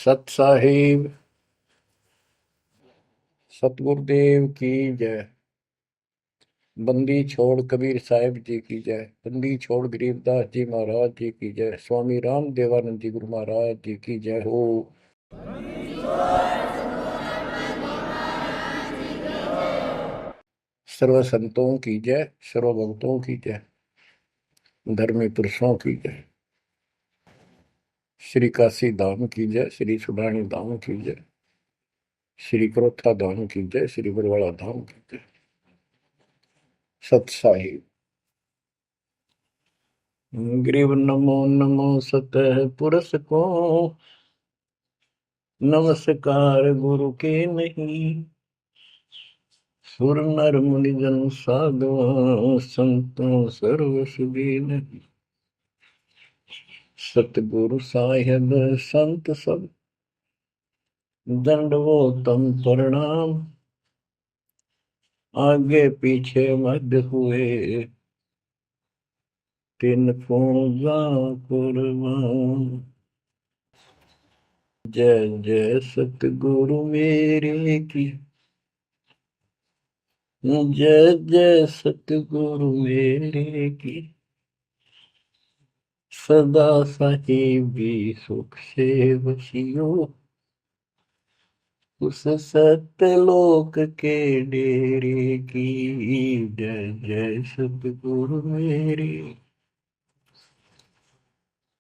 सत साहिब सतगुरुदेव की जय। बंदी छोड़ कबीर साहिब जी की जय। बंदी छोड़ गरीबदास जी महाराज जी की जय। स्वामी राम देवानंद जी गुरु महाराज जी की जय हो। सर्व संतों की जय, सर्व भक्तों की जय, धर्मी पुरुषों की जय। श्री काशी धाम की जय, श्री सुडानी धाम की जय, श्री क्रोथा धाम की जय, श्री बरवाड़ा धाम की जय। सत साहिब ग्रीव नमो नमो सतह पुरुष को, नमस्कार गुरु के नहीं। सुर नर मुनि जन साधु संतों सर्व सुधी नहीं। सतगुरु साहिब संत सब दंडवोतम प्रणाम। आगे पीछे मध्य हुए तिन पूजा कुर्बान। जय जय सतगुरु मेरे की, जय जय सतगुरु मेरे की। सदा साहिबी सुख से बसियो, उस सत्यलोक के डेरे की। जय जय सतगुरु मेरे,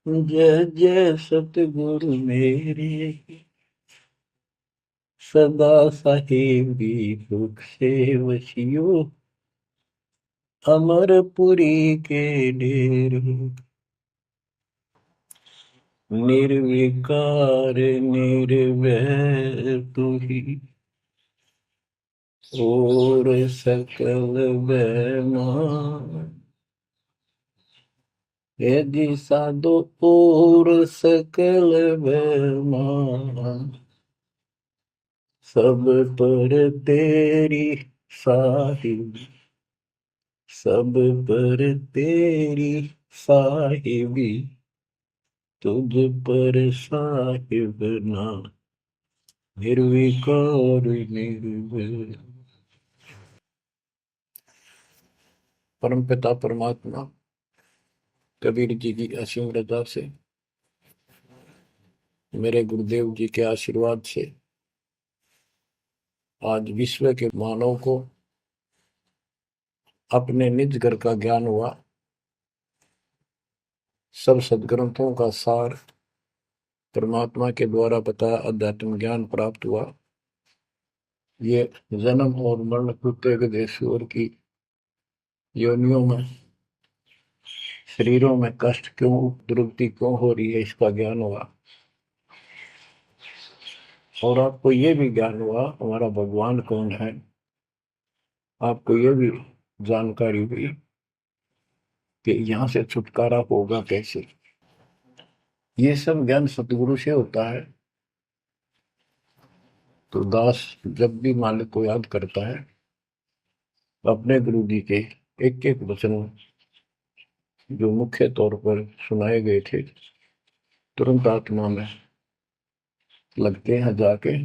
जय जय सतगुरु मेरे। सदा साहिबी सुख से वसियो, अमरपुरी के डेरे। निर्विकार निर्भय तू ही, और सकल बेमान। यदि साधो और सकल बेमान, सब पर तेरी साहिब, सब पर तेरी साहिबी। तुझ पर साहिब ना, निर्विकार निर्भय। परमपिता परमात्मा कबीर जी की असीम रजा से, मेरे गुरुदेव जी के आशीर्वाद से आज विश्व के मानव को अपने निज घर का ज्ञान हुआ। सब सदग्रंथों का सार परमात्मा के द्वारा बताया अध्यात्म ज्ञान प्राप्त हुआ। ये जन्म और मरण प्रत्येक देशों की योनियों में, शरीरों में कष्ट क्यों, दुर्गति क्यों हो रही है, इसका ज्ञान हुआ। और आपको ये भी ज्ञान हुआ हमारा भगवान कौन है। आपको ये भी जानकारी हुई कि यहाँ से छुटकारा होगा कैसे। ये सब ज्ञान सतगुरु से होता है। तो दास जब भी मालिक को याद करता है, अपने गुरु जी के एक एक वचन जो मुख्य तौर पर सुनाए गए थे, तुरंत आत्मा में लगते हैं जाके,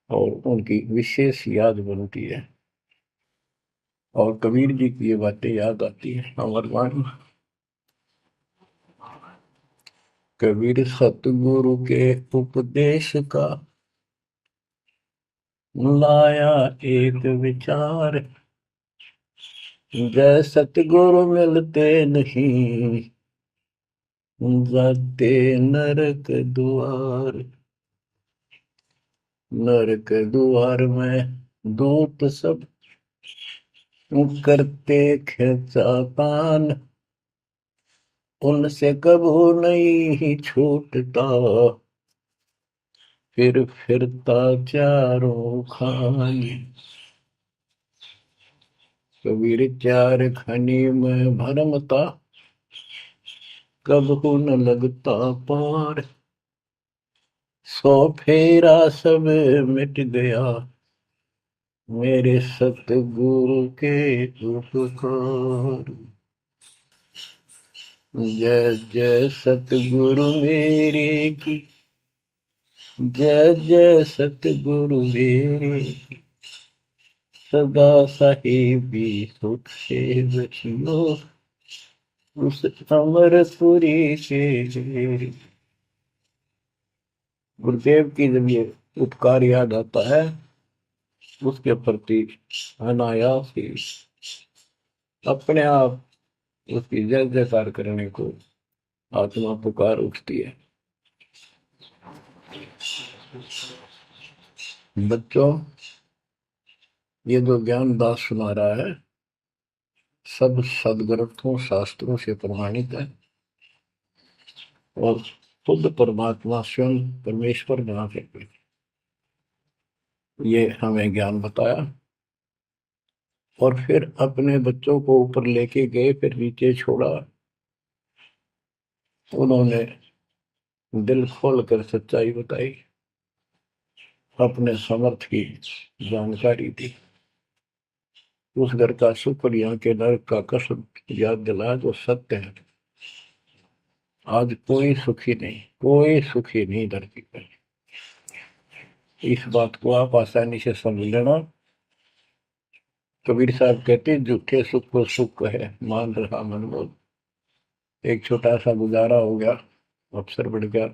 और उनकी विशेष याद बनती है। और कबीर जी की ये बातें याद आती है। अमरवाणी कबीर सतगुरु के उपदेश का लाया एक विचार। जय सतगुरु मिलते नहीं, जाते नरक द्वार। नरक द्वार में दूत सब करते खिंचातान। उनसे कबू नहीं छूटता, फिर फिरता चारों खानी। कबीर चार खनी में भरमता, कबहू न लगता पार। सौ फेरा सब मिट गया, मेरे सतगुरु के उपकार। जय जय सतगुरु मेरे की, जय जय सतगुरु मेरे, सदा साहिबी सुख से बचियो उस अमरपुरी के। गुरुदेव की जब ये उपकार याद आता है, उसके प्रति अनायास ही अपने आप उसकी जय जयकार करने को आत्मा पुकार उठती है। बच्चों, ये जो ज्ञान दास सुना रहा है, सब सदग्रंथों शास्त्रों से प्रमाणित है और खुद परमात्मा स्वयं परमेश्वर बना करके ये हमें ज्ञान बताया और फिर अपने बच्चों को ऊपर लेके गए, फिर नीचे छोड़ा। उन्होंने दिल खोल कर सच्चाई बताई, अपने समर्थ की जानकारी दी, उस घर का सुख और यहाँ के नरक का कष्ट याद दिलाया जो सत्य है। आज कोई सुखी नहीं, कोई सुखी नहीं धरती पर। इस बात को आप आसानी से समझ लेना। कबीर साहब कहते झूठे सुख को सुख है, मान रहा मन बोल। एक छोटा सा गुजारा हो गया, अफसर बढ़ गया,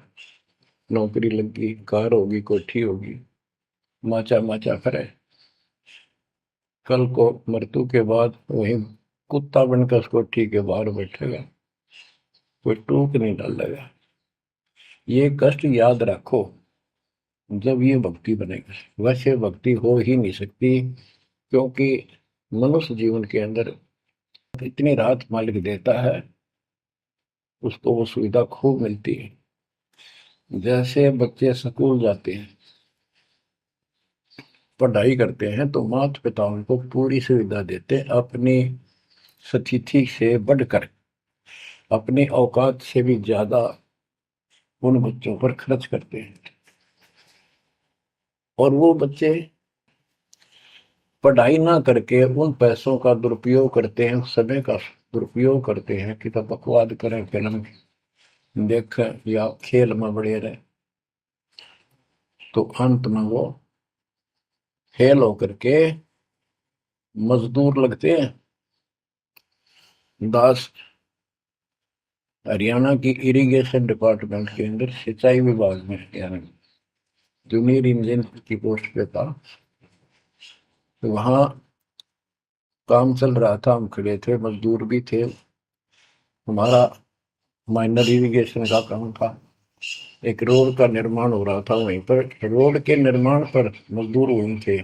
नौकरी लग गई, कार होगी, कोठी होगी, माचा माचा करे। कल को मृत्यु के बाद वही कुत्ता बनकर उस कोठी के बाहर बैठेगा, कोई टूक नहीं डालेगा। ये कष्ट याद रखो जब ये भक्ति बनेगी। वैसे भक्ति हो ही नहीं सकती, क्योंकि मनुष्य जीवन के अंदर इतनी राहत मालिक देता है, उसको वो सुविधा खूब मिलती है। जैसे बच्चे स्कूल जाते हैं, पढ़ाई करते हैं, तो माता पिता उनको पूरी सुविधा देते हैं, अपनी स्थिति से बढ़कर, अपनी औकात से भी ज्यादा उन बच्चों पर खर्च करते हैं। और वो बच्चे पढ़ाई ना करके उन पैसों का दुरुपयोग करते हैं, उस समय का दुरुपयोग करते हैं कि तो बकवाद करें, फिल्म देखें या खेल में बढ़े रहे। तो अंत में वो फेल होकर के मजदूर लगते हैं। दास हरियाणा की इरिगेशन डिपार्टमेंट के अंदर सिंचाई विभाग में, यानी जूनियर इंजीनियर की पोस्ट पे था। तो वहां काम चल रहा था, हम खड़े थे, मजदूर भी थे। हमारा माइनर इरिगेशन का काम था। एक रोड का निर्माण हो रहा था, वहीं पर रोड के निर्माण पर मजदूर वहीं थे।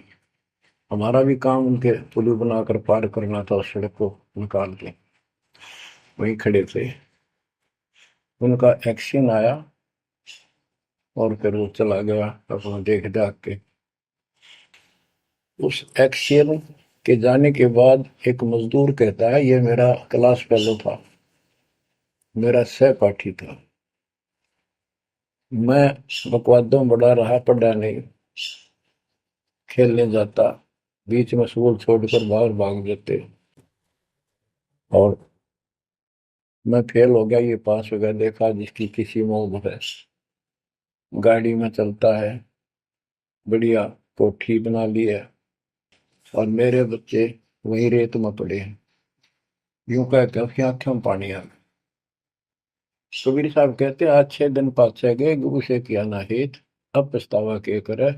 हमारा भी काम उनके पुल बनाकर पार करना था, उस सड़क को निकाल के। वहीं खड़े थे, उनका एक्शन आया और फिर वो चला गया अपना देख दाख के। उस एक्शन के जाने के बाद एक मजदूर कहता है, ये मेरा क्लास फेलो था, मेरा सहपाठी था, मैं बकवादों बड़ा रहा, पढ़ा नहीं, खेलने जाता, बीच में स्कूल छोड़कर बाहर भाग जाते और मैं फेल हो गया, ये पास हो गया। देखा जिसकी किसी मौत है, गाड़ी में चलता है, बढ़िया कोठी बना ली है, और मेरे बच्चे वही रेत में पड़े हैं। यूं कह के उसकी आंखों में पानी आ गया। कबीर साहब कहते आज 6 दिन पाछे गए, गुरु से किया ना हित, अब पछतावा के करे,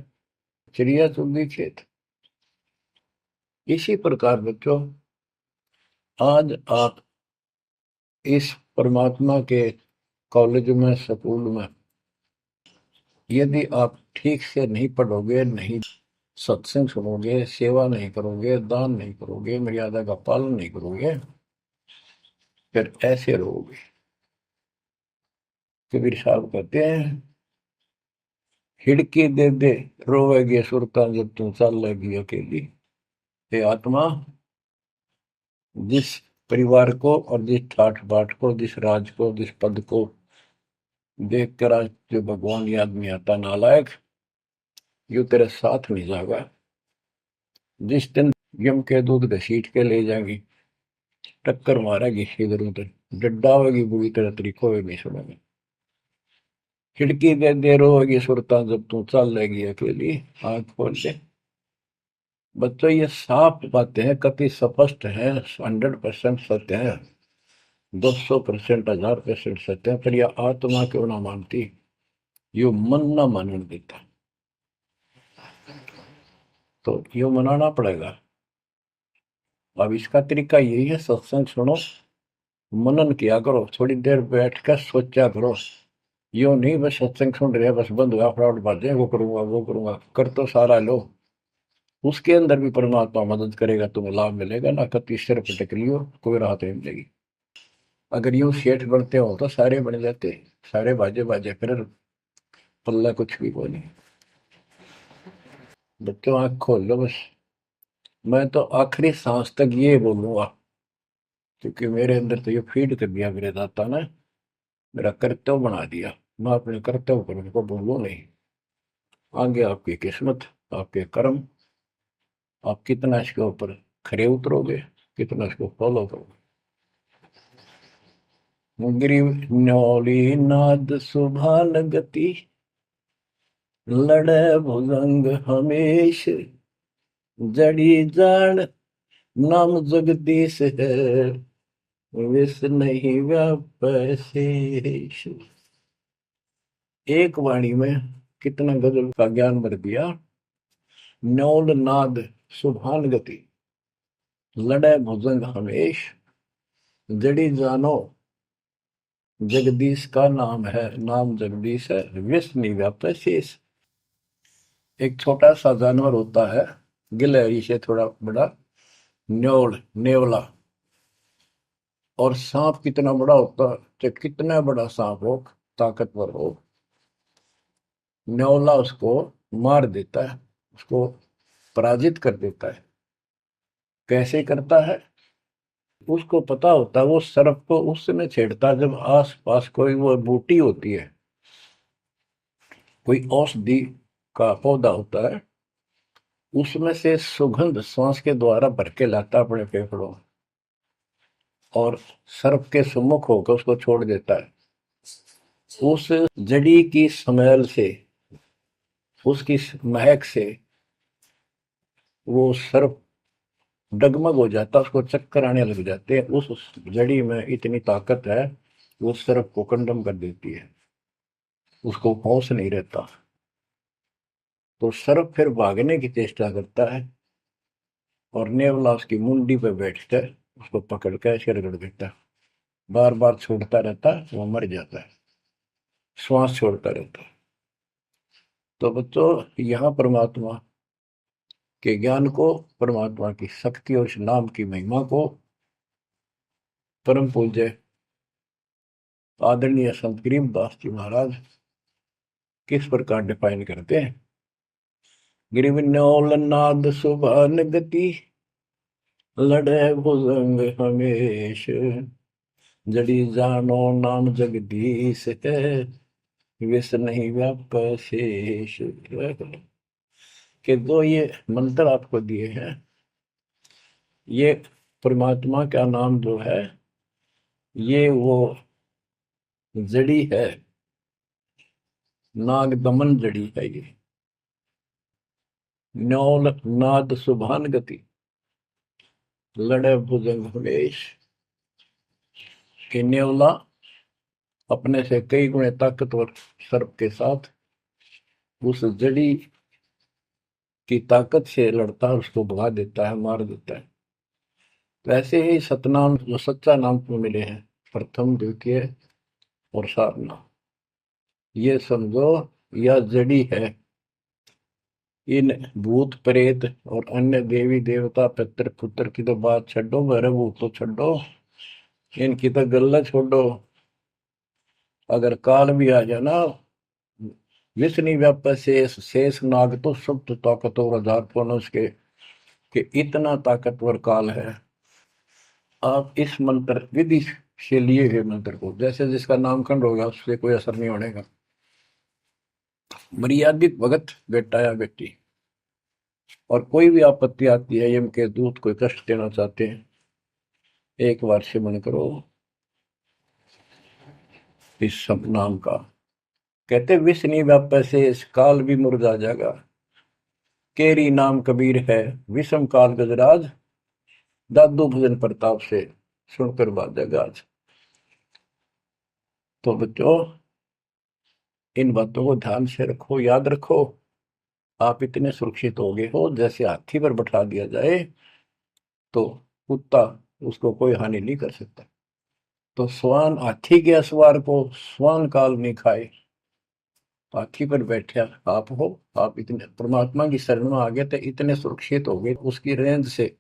चिड़िया चुगी खेत। इसी प्रकार बच्चों, आज आप इस परमात्मा के कॉलेज में, स्कूल में, यदि आप ठीक से नहीं पढ़ोगे, नहीं सत्संग सुनोगे, सेवा नहीं करोगे, दान नहीं करोगे, मर्यादा का पालन नहीं करोगे, फिर ऐसे रहोगे। कबीर साहब कहते हैं, हिड़की दे दे रोवेगी सुरता जब तू चल लगी अकेली। हे आत्मा, जिस परिवार को और जिस ठाठ बाट को, जिस राज को, जिस पद को देख कर आज जो भगवान याद नहीं आता, नालायक, यू तेरे साथ नहीं जाएगा। जिस दिन यम के दूध घसीट के ले जाएंगी, टक्कर मारेगी इधर उधर, डड्डा होगी बुरी तरह, तरीको भी नहीं सुनेंगे। खिड़की दे देर होगी सुरता जब तू चल लेगी अकेली, आंख खोल ले। बच्चों ये साफ बातें हैं, कति स्पष्ट है, 100% सत्य है, 200%, 1000% सत्य है, पर यह आत्मा क्यों ना मानती, यो मन ना मानने देता, तो यो मनाना पड़ेगा। अब इसका तरीका यही है, सत्संग सुनो, मनन किया करो, थोड़ी देर बैठ कर सोचा करो। यो नहीं बस सत्संग सुन रहे बस बंद हुआ फटाफट बातें, वो करूंगा कर तो सारा लो, उसके अंदर भी परमात्मा मदद करेगा, तुम्हें लाभ मिलेगा ना, कति सिर पटक लियो कोई राहत नहीं मिलेगी। अगर यूं सेठ बनते हो तो सारे बन जाते, सारे बाजे बाजे फिर पल्ला कुछ भी को नहीं। बच्चों आंख खोल लो बस, मैं तो आखिरी सांस तक ये बोलूंगा, क्योंकि मेरे अंदर तो ये फीड कर दिया मेरे दाता ने, मेरा कर्तव्य बना दिया, मैं अपने कर्तव्य पर उनको बोलूं नहीं। आगे आपकी किस्मत, आपके कर्म, आप कितना इसके ऊपर खरे उतरोगे, कितना इसको फॉलो करोगे। ग्रीव न्योली नाद सुभान गति, लड़े भुजंग हमेश, जड़ी जान नाम जगदीश है, विष नहीं व्यापै शेष। एक वाणी में कितना गजल का ज्ञान भर दिया। न्योल नाद सुभान गति, लड़े भुजंग हमेश, जड़ी जानो जगदीश का नाम है, नाम जगदीश है, विष नहीं व्यापै शेष। एक छोटा सा जानवर होता है, गिलहरी से थोड़ा बड़ा, न्योल नेवला, और सांप कितना बड़ा होता है, तो कितना बड़ा सांप हो, ताकतवर हो, न्योला उसको मार देता है, उसको पराजित कर देता है। कैसे करता है, उसको पता होता है, वो सर्प को उस समय छेड़ता है जब आस पास कोई वो बूटी होती है, कोई औषधि का पौधा होता है, उसमें से सुगंध श्वास के द्वारा भर के लाता अपने फेफड़ों में, और सर्प के सम्मुख होकर उसको छोड़ देता है। उस जड़ी की स्मेल से, उसकी महक से वो सर्प डगमग हो जाता, उसको चक्कर आने लग जाते हैं। उस जड़ी में इतनी ताकत है, वो सर्प को कंडम कर देती है, उसको होश नहीं रहता, तो सर्प फिर भागने की चेष्टा करता है, और नेवला उसकी मुंडी पे बैठकर उसको पकड़ कर ऐसे रगड़ देता है, बार बार छोड़ता रहता है, वो मर जाता है, श्वास छोड़ता रहता है। तो बच्चों यहाँ परमात्मा के ज्ञान को, परमात्मा की शक्ति और उस नाम की महिमा को परम पूज्य आदरणीय संत गरीबदास जी महाराज किस प्रकार डिफाइन करते हैं। गिरिवन्योल नाद सुभान गति, लड़े भुजंग हमेश, जड़ी जानो नाम जगदीश है, विष नहीं व्याप शेष। के दो ये मंत्र आपको दिए हैं, ये परमात्मा का नाम जो है, ये वो जड़ी है, नाग दमन जड़ी है ये। न्योल नाद सुभान गति, लड़े भुजंग हमेश, कि न्योला अपने से कई गुणे ताकतवर सर्प के साथ उस जड़ी की ताकत से लड़ता है, उसको भगा देता है, मार देता है। तो ऐसे ही सतनाम जो सच्चा नाम को मिले हैं, प्रथम द्वितीय और सारनाम, ये समझो यह जड़ी है। इन भूत प्रेत और अन्य देवी देवता पितर पुत्र की तो बात छोड़ो, मेरे भूत तो छोड़ो, इनकी तो गल्ला छोड़ो। अगर काल भी आ जाए ना, विष्णु व्याप शेष, शेष नाग तो सब तो ताकतवर हजार पुरुष के, कि इतना ताकतवर काल है। आप इस मंत्र विधि से लिए हुए मंत्र को, जैसे जिसका नामकरण होगा उससे कोई असर नहीं होने का, मर्यादित भगत बेटा या बेटी, और कोई भी आपत्ति आती है, यम के दूत कोई कष्ट देना चाहते हैं, एक बार सिमरन करो इस सब नाम का, कहते विष नहीं व्यापै से काल भी मुरझा जाएगा, केरी नाम कबीर है, विषम काल गजराज, दादू भजन प्रताप से सुनकर बाजा गाज। तो बच्चों, इन बातों को ध्यान से रखो, याद रखो। आप इतने सुरक्षित हो गए हो, जैसे हाथी पर बैठा दिया जाए तो कुत्ता उसको कोई हानि नहीं कर सकता। तो स्वान हाथी के असवार को स्वान काल नहीं खाए। हाथी पर बैठे आप हो, आप इतने परमात्मा की शरण में आ गए थे, इतने सुरक्षित हो गए, उसकी रेंज से,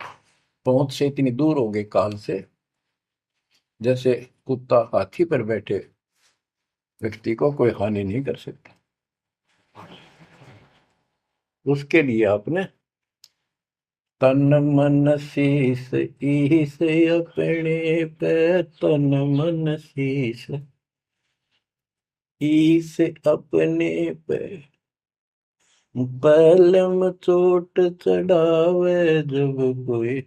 पहुंच से इतनी दूर हो गए काल से, जैसे कुत्ता हाथी पर बैठे व्यक्ति को कोई हानि नहीं कर सकता। उसके लिए आपने तन मन शीस ईस अपने पे, तन मन शीस ईस अपने पे, पलम चोट चढ़ावे जब कोई,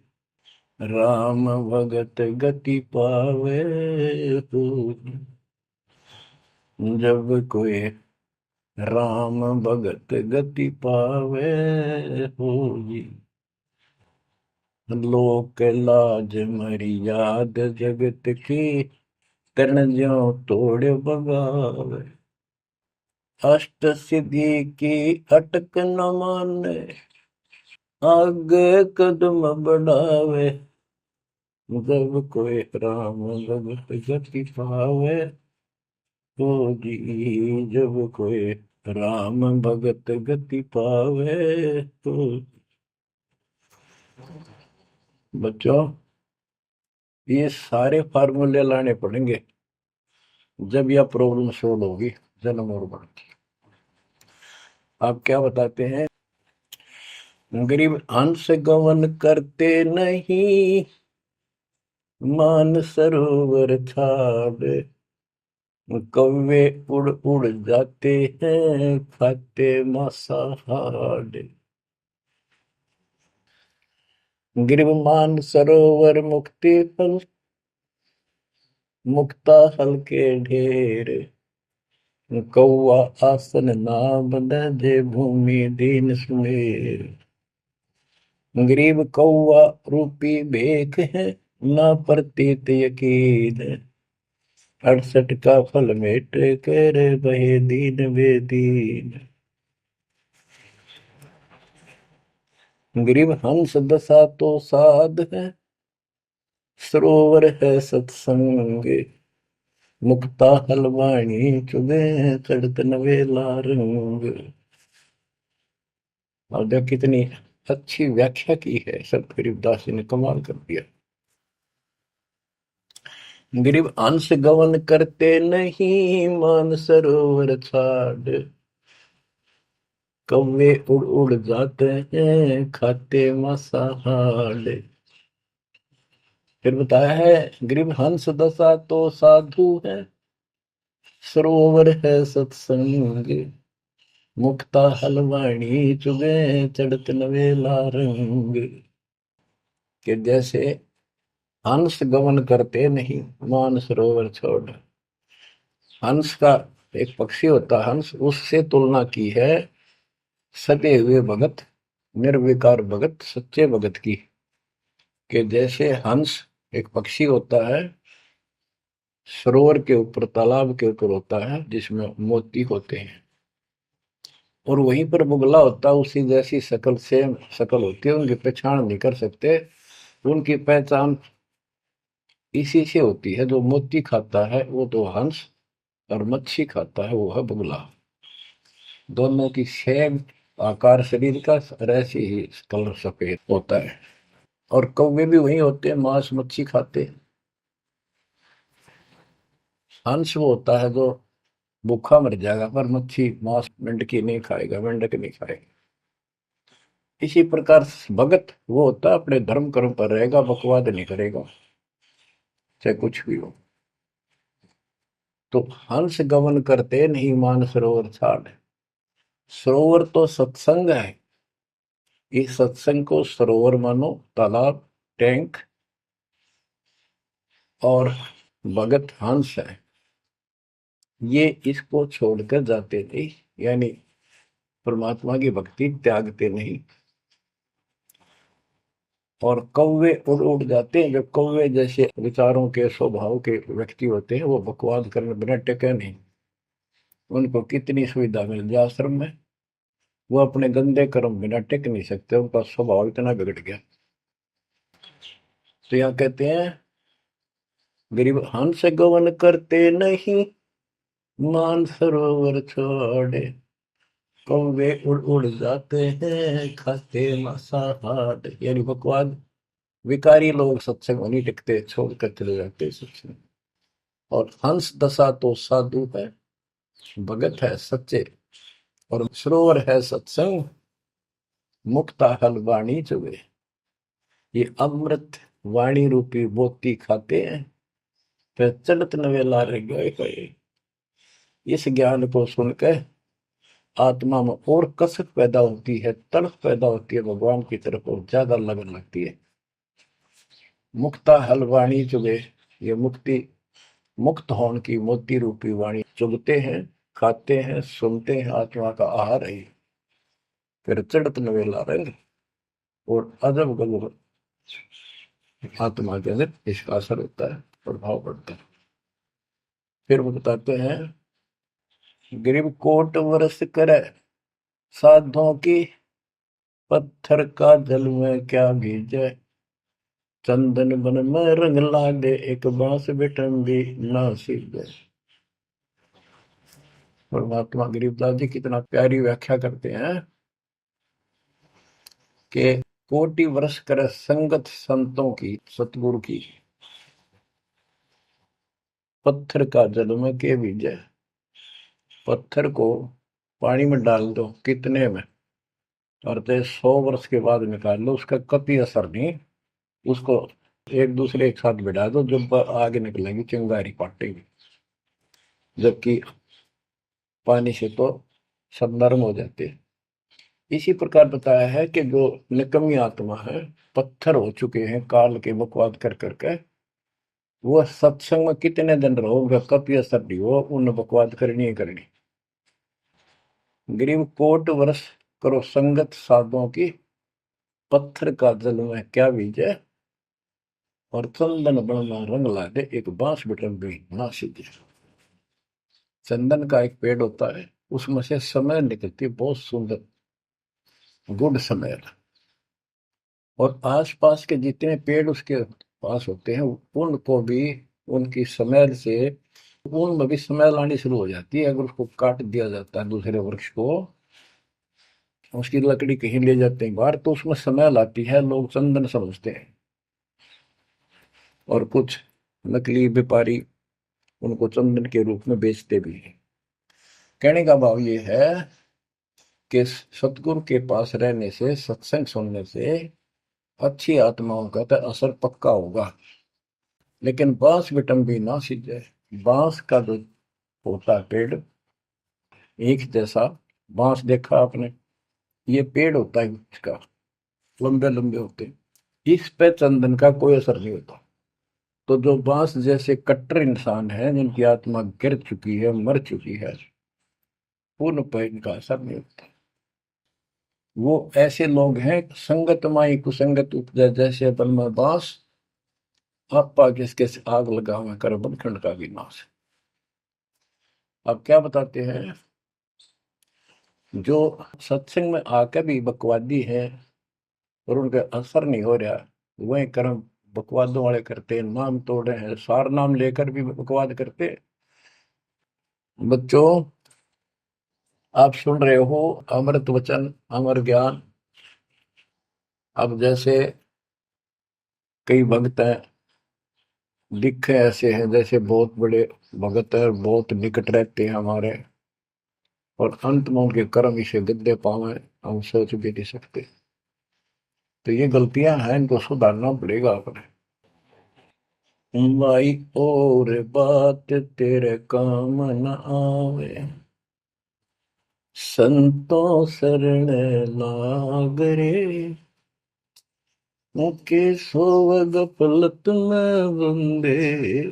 राम भगत गति पावे हो, जब कोई राम भगत गति पावे हो जी। लोक लाज मर्याद जगत की, तन ज्यों तोड़ बगावे, अष्ट सिद्धि की अटक न माने, आगे कदम बढ़ावे, जब कोई राम भगत गति पावे तो जी, जब कोई राम भगत गति पावे तो। बच्चों, ये सारे फार्मूले लाने पड़ेंगे जब यह प्रॉब्लम सोल्व होगी, जन्म और मरण की। आप क्या बताते हैं? गरीब हंस गवन करते नहीं, मान सरोवर छाड़, कौवे उड़ उड़ जाते हैं, खाते मांसाहार। गिरव मान सरोवर मुक्ति फल, मुक्ता हल के ढेर, कौआ आसन ना बंधे, भूमि दीन सुमेर। गरीब कौआ रूपी भेख है, ना प्रतीत यकीन, 68 का फल मेट कर बहे दीन बेदीन। गरीब हंस दशा तो साध है, सरोवर है सत्संग, मुक्ता हलवाणी चुगे, चढ़त नवेला रंग। और देख कितनी अच्छी व्याख्या की है संत गरीबदास जी ने, कमाल कर दिया। गरीब अंश गवन करते नहीं, मान सरोवर छाड़, कौवे उड़ उड़ जाते हैं, खाते मांसाहार। फिर बताया है, गरीब हंस दशा तो साधु है, सरोवर है सत्संग, मुक्ता हलवाणी चुगे, चढ़त नवेला रंग। कि जैसे हंस गमन करते नहीं, मान सरोवर छोड़। हंस का एक पक्षी होता है हंस, उससे तुलना की है सदे हुए भगत, निर्विकार भगत, सच्चे भगत की। कि जैसे हंस एक पक्षी होता है, सरोवर के ऊपर, तालाब के ऊपर होता है, जिसमें मोती होते हैं, और वहीं पर बुगला होता है, उसी जैसी शकल से शकल होती है, उनकी पहचान नहीं कर सकते। उनकी पहचान इसी से होती है, जो मोती खाता है वो तो हंस, और मच्छी खाता है वो है बुगला। दोनों की सेम आकार शरीर का, और ऐसे ही कलर सफेद होता है। और कौवे भी वही होते हैं, मांस मच्छी खाते हैं। हंस वो होता है जो भूखा मर जाएगा, पर मच्छी मांस मेंढकी नहीं खाएगा, मेंढक नहीं खाएगा। इसी प्रकार भगत वो होता है अपने धर्म कर्म पर रहेगा, बकवाद नहीं करेगा, चाहे कुछ भी हो। तो हंस गमन करते नहीं, मान सरोवर छाड़। सरोवर तो सत्संग है, इस सत्संग को सरोवर मानो, तालाब, टैंक, और भगत हंस है। ये इसको छोड़कर जाते नहीं, यानी परमात्मा की भक्ति त्यागते नहीं। और कौवे उड़ उड़ जाते हैं। जो कौवे जैसे विचारों के स्वभाव के व्यक्ति होते हैं, वो बकवाद करने बिना टिके नहीं। उनको कितनी सुविधा मिल जाए आश्रम में, वो अपने गंदे कर्म बिना टिक नहीं सकते। उनका स्वभाव इतना बिगड़ गया। तो यहाँ कहते हैं, गरीब हंस गवन करते नहीं, मान सरोवर छोड़े, कौवे उड़ उड़ जाते हैं, खाते मांसाहार। यानी बकवाद, विकारी लोग सत्संग में नहीं टिकते, छोड़कर चले जाते सत्संग। और हंस दशा तो साधु है, भगत है सच्चे, और सरोवर है सत्संग, मुक्ता हल वाणी चुबे। ये अमृत वाणी रूपी मोती खाते हैं, फिर चलत नवेला रह गए। इस ज्ञान को सुनकर आत्मा में और कसक पैदा होती है, तड़प पैदा होती है भगवान की तरफ, और ज्यादा लगन लगती है। मुक्ता हल वाणी चुगे, ये मुक्ति, मुक्त होने की मोती रूपी वाणी चुगते हैं, खाते हैं, सुनते हैं, आत्मा का आहार है। फिर चढ़त नवेला रंग, और अजब गजब आत्मा के अंदर इसका असर होता है, प्रभाव पड़ता है। फिर वो बताते हैं, गरीब कोट वर्ष करे, साधों की पत्थर का जल में क्या भीजे, चंदन बन में रंग लागे, एक बांस बिठम भी ना सीधे। परमात्मा गरीबदास जी कितना प्यारी व्याख्या करते हैं कि कोटि वर्ष करे संगत संतों की, सतगुरु की, पत्थर का जल में के बीजे। पत्थर को पानी में डाल दो कितने में, और 100 वर्ष के बाद निकाल लो, उसका कभी असर नहीं। उसको एक दूसरे एक साथ बिठा दो, जब आगे निकलेंगी चिंगारी पाटेगी। जबकि पानी से तो सब नरम हो जाते हैं। इसी प्रकार बताया है कि जो निकम्मी आत्मा है, पत्थर हो चुके हैं काल के बकवाद कर करके, वो सत्संग में कितने दिन रहो, उनका कभी असर नहीं हो, उन बकवाद करनी ही करनी। गरीब कोट वर्ष करो संगत साधुओं की, पत्थर का जल में क्या बीजे, और चंदन बनना रंग ला दे, एक बांस बिटम भी ना सीधे। चंदन का एक पेड़ होता है, उसमें से समय निकलती है, बहुत सुंदर गुड समय। और आसपास के जितने पेड़ उसके पास होते हैं, उनको भी उनकी स्मेल से, उनमें भी स्मेल आनी शुरू हो जाती है। अगर उसको काट दिया जाता है दूसरे वृक्ष को, उसकी लकड़ी कहीं ले जाते हैं बाहर, तो उसमें स्मेल आती है, लोग चंदन समझते हैं। और कुछ नकली व्यापारी उनको चंदन के रूप में बेचते भी हैं। कहने का भाव ये है कि सतगुरु के पास रहने से, सत्संग सुनने से अच्छी आत्माओं का तो असर पक्का होगा। लेकिन बांस बिटम भी ना सीधे, बांस का जो होता है पेड़, एक जैसा बांस देखा आपने, ये पेड़ होता है इसका, लंबे लंबे होते हैं, इस पे चंदन का कोई असर नहीं होता। तो जो बांस जैसे कट्टर इंसान है, जिनकी आत्मा गिर चुकी है, मर चुकी है, उन पर इनका असर नहीं होता। वो ऐसे लोग हैं, संगत माई कुसंगत उपजा, जैसे अपन में बांस, आपा किसके से आग लगा हुआ कर बनखंड का विनाश। अब क्या बताते हैं, जो सत्संग में आकर भी बकवादी है और उनका असर नहीं हो रहा, वही कर्म बकवादों वाले करते हैं, नाम तोड़े हैं, सार नाम लेकर भी बकवाद करते। बच्चों, आप सुन रहे हो अमृत वचन, अमर ज्ञान। अब जैसे कई भक्त हैं, दिखे ऐसे हैं जैसे बहुत बड़े भगत है, बहुत निकट रहते हैं हमारे, और अंत में उनके कर्म इसे गद्दे पावे, हम सोच भी नहीं सकते। तो ये गलतियां हैं, इनको सुधारना पड़ेगा अपने। भाई और बात तेरे काम न आवे, संतों शरण लाग रे, मुके सोवग पलत में बंदे,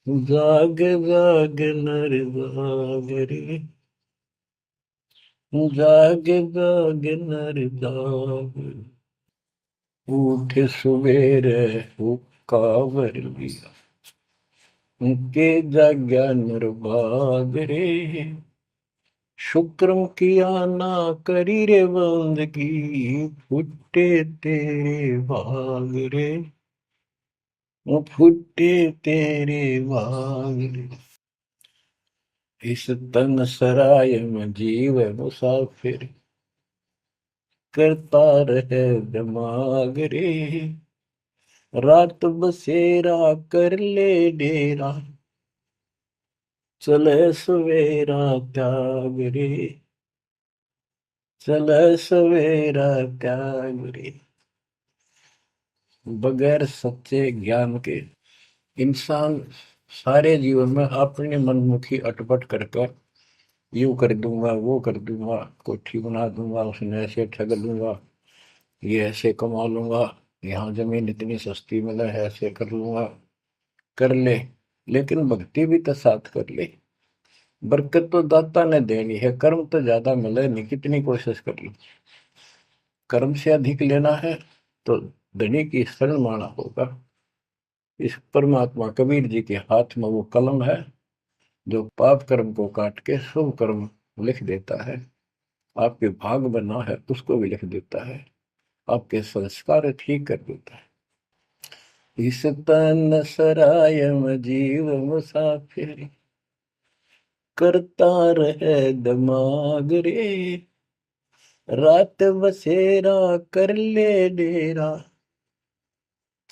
जाग जाग नर जाग रे, जाग जाग नर जाग, उठ सुबेरे हुक्कावर लिया, के जाग्या नर भाग रे, शुक्रम किया ना करी रे बंदगी, फुटे तेरे भाग रे, वो फुटे तेरे भाग रे। इस तन सराय में जीव मुसाफिर, करता रहे दिमाग रे, रात बसेरा कर ले डेरा, चले सवेरा त्याग रे, चले सवेरा त्याग रे। बगैर सच्चे ज्ञान के इंसान सारे जीवन में अपनी मनमुखी अटपट कर कर, यूं कर दूंगा, वो कर दूंगा, कोठी बना दूंगा, उसने ऐसे ठग लूंगा, ये ऐसे कमा लूंगा, यहाँ जमीन इतनी सस्ती मिला है, ऐसे कर लूंगा, कर ले। लेकिन भक्ति भी तो साथ कर ले। बरकत तो दाता ने देनी है, कर्म तो ज्यादा मिले नहीं, कितनी कोशिश कर लो। कर्म से अधिक लेना है तो धनी की शरण माना होगा। इस परमात्मा कबीर जी के हाथ में वो कलम है जो पाप कर्म को काट के शुभ कर्म लिख देता है। आपके भाग बना है उसको भी लिख देता है, आपके संस्कार ठीक कर देता है। इस तन सराय में जीव मुसाफिर, करता रहे दिमाग रे, रात बसेरा कर ले डेरा,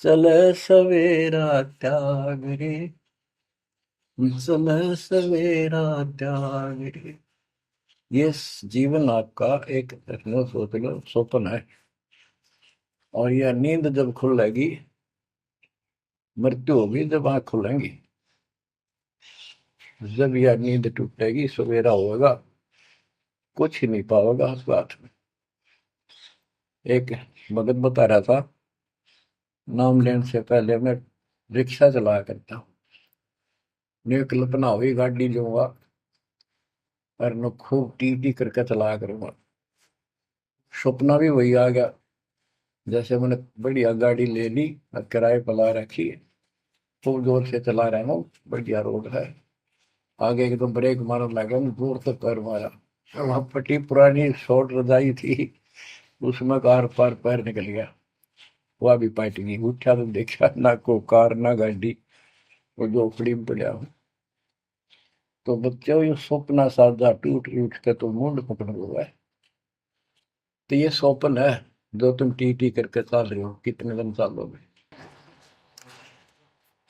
चले सवेरा त्याग रे, चले सवेरा त्याग रे। ये जीवन आपका एक सोच लो स्वप्न है, और यह नींद जब खुलेगी, मृत्यु होगी जब आंख खुलेंगी, जब यह नींद टूटेगी सवेरा होगा, कुछ ही नहीं पाओगा उस बात में। एक भगत बता रहा था, नाम लेने से पहले मैं रिक्शा चलाया करता हूँ, ने कल्पना हुई गाड़ी लूंगा और न खूब टी टी करके चलाया करूंगा। सपना भी वही आ गया, जैसे मैंने बढ़िया गाड़ी ले ली और किराए पर ला रखी है, खूब जोर से चला रहा हूँ, बढ़िया रोड है, आगे एकदम ब्रेक मारने लगा, जोर से पैर मारा, वहां पट्टी पुरानी शॉर्ट रजाई थी, उसमें कार पार पैर निकल गया, वह भी पाट गई। उठा तो देखा ना को कार ना गाड़ी, वो झोपड़ी में पड़ा हूँ। तो बच्चों ये स्वप्न साधा टूट उठ के तो मुंड पकड़ हुआ है। तो ये स्वप्न है जो तुम टी टी करके चल रहे हो, कितने दिन चलोगे।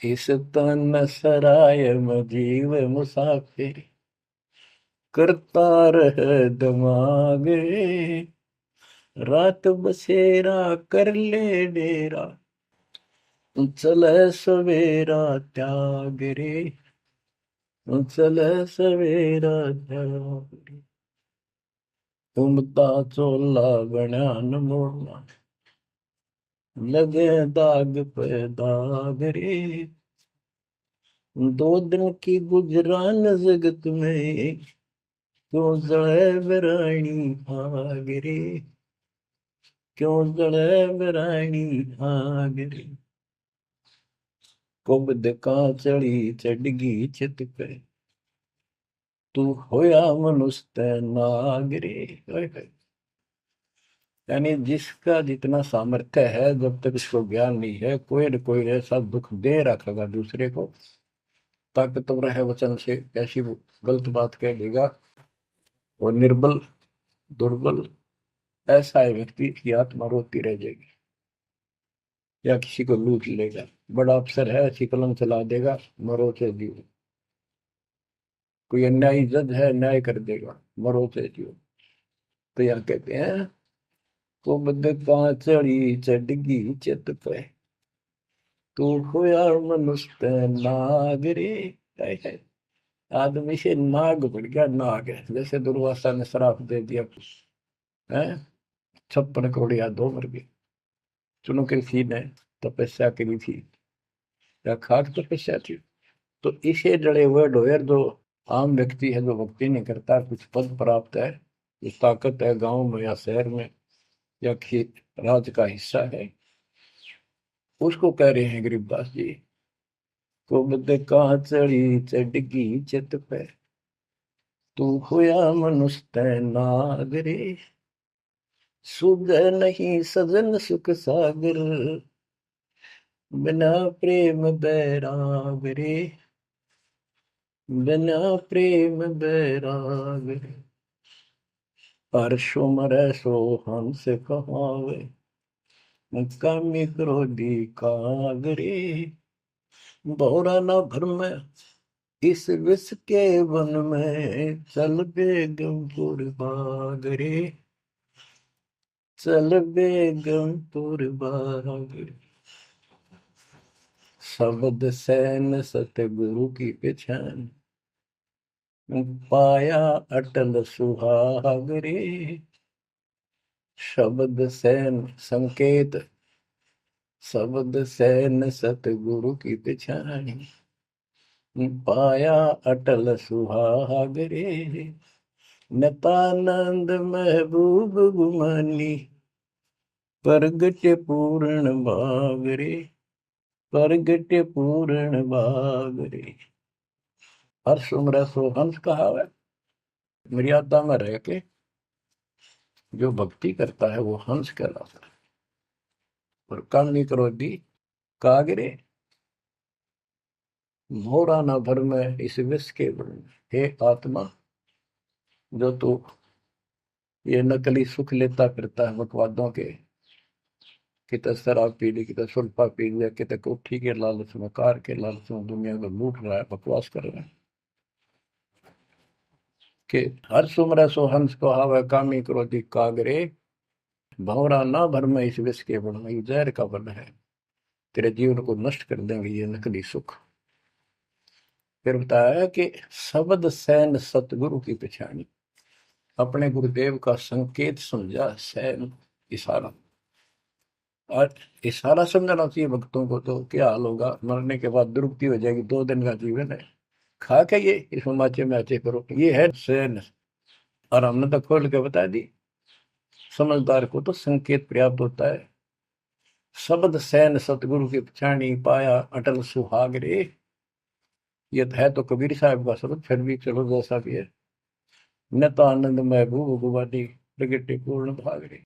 इस तन सराय में जीव मुसाफिर, करता रहे दिमाग रे, रात बसेरा कर ले डेरा, चले सवेरा त्याग रे, चले सवेरा त्याग रे। घूमता चोला बना न मोड़ना, लगे दाग पे दाग रे, दो दिन की गुजरान जगत में, क्यों जड़े बरानी आग रे, क्यों जड़े बरानी आग रे। कुबद का चढ़ी चढ़गी चित पे, तू होया मनुष्य नाग रे। ओए होए। यानी जिसका जितना सामर्थ्य है, जब तक इसको ज्ञान नहीं है, कोई न कोई ऐसा दुख दे रखेगा दूसरे को, ताकतवर है वचन से ऐसी वो गलत बात कह देगा, और निर्बल दुर्बल ऐसा है व्यक्ति की आत्मा रोती रह जाएगी, या किसी को लूट लेगा। बड़ा अफसर है, ऐसी कलम चला देगा, मरो से जियो। कोई अन्यायी जज है, न्याय कर देगा, मरो से जियो। तो यह कहते हैं, कुबद का चढ़ी चढ़गी चित पे, तू खोया मनुष्य नाग रे। हाय हाय। आदमी से नाग बढ़ गया, नाग है, जैसे दुर्वासा ने श्राप दे दिया है, 56 करोड़ यादव मर गए। चुनो कृषि ने तपस्या करी थी, या खाक तपस्या थी, तो इसे जड़े हुए ढोयर जो आम व्यक्ति है, जो भक्ति नहीं करता, कुछ पद प्राप्त है, कुछ ताकत है गांव में या शहर में या राज का हिस्सा है, उसको कह रहे हैं गरीबदास जी। कुबद का चढ़ी चढ़गी चित पे, तू होया मनुष्य नागरे, सुध नहीं सजन सुख सागर, बिना प्रेम बैराग रे, बिना प्रेम बैराग रे। हर्षो मरै सो हंस कहावे, कामी क्रोधी कागरे, बहुरा न भरम इस विष के वन में, चल बेगमपुर बागरे, चल बेगमपुर बागरे। शब्द सैन सतगुरु की पहचान, पाया अटल सुहागरे। शब्द सैन संकेत, शब्द सैन सतगुरु की पहचान, पाया अटल सुहागरे। नतानंद महबूब गुमानी, प्रगट पूर्ण भागरे, प्रगट पूर्ण भागरे। हर्ष उम्र सो हंस कहा है। मर्यादा में रह के जो भक्ति करता है वो हंस कहलाता है। और कामनी क्रोधी कागरे, मोरा न भर में इस विष के वर्ण। हे आत्मा, जो तू ये नकली सुख लेता फिरता है बकवादों के, कितने शराब पी ली, कितने सुल्फा पी लिया, कितने कोठी के लालच में, कार के लालच में दुनिया को लूट रहा है, बकवास कर रहा है कि हर सुमर सो हंस को हावे, कामी क्रोधी कागरे, भंवरा ना भर में इस विष के वर्ण। ये जहर का वर्ण है, तेरे जीवन को नष्ट कर देंगे ये नकली सुख। फिर बताया कि शब्द सैन सतगुरु की पहचानी, अपने गुरुदेव का संकेत समझा, सैन इशारा। और इशारा समझना चाहिए भक्तों को, तो क्या हाल होगा, मरने के बाद दुर्गति हो जाएगी। 2 दिन का जीवन है, खा के ये इस माचे में आचे करो, ये है सैन। और हमने तो खोल के बता दी, समझदार को तो संकेत पर्याप्त होता है। शब्द सैन सतगुरु की पहचानी, पाया अटल सुहाग रे। ये है तो कबीर साहब का शब्द, फिर भी चलो जैसा भी है। नता आनंद महबूब गुवानी, प्रगटे पूर्ण भाग रे।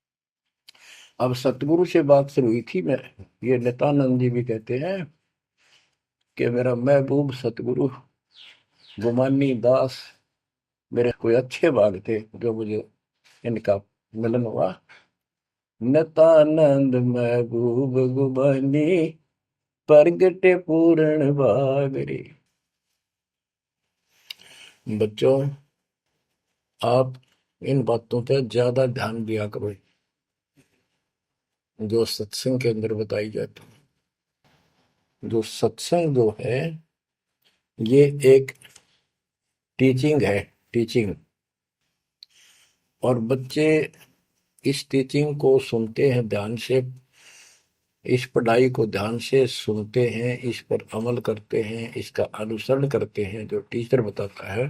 अब सतगुरु से बात शुरू हुई थी, मैं ये नित्यानंद जी भी कहते हैं कि मेरा महबूब सतगुरु गुमानी दास, मेरे कोई अच्छे भाग थे जो मुझे इनका मिलन हुआ। नित्यानंद महबूब गुमानी, प्रगटे पूर्ण भाग रे। बच्चों, आप इन बातों पे ज्यादा ध्यान दिया करो जो सत्संग के अंदर बताई जाती है। जो सत्संग जो है ये एक टीचिंग है, टीचिंग। और बच्चे इस टीचिंग को सुनते हैं ध्यान से, इस पढ़ाई को ध्यान से सुनते हैं, इस पर अमल करते हैं, इसका अनुसरण करते हैं जो टीचर बताता है,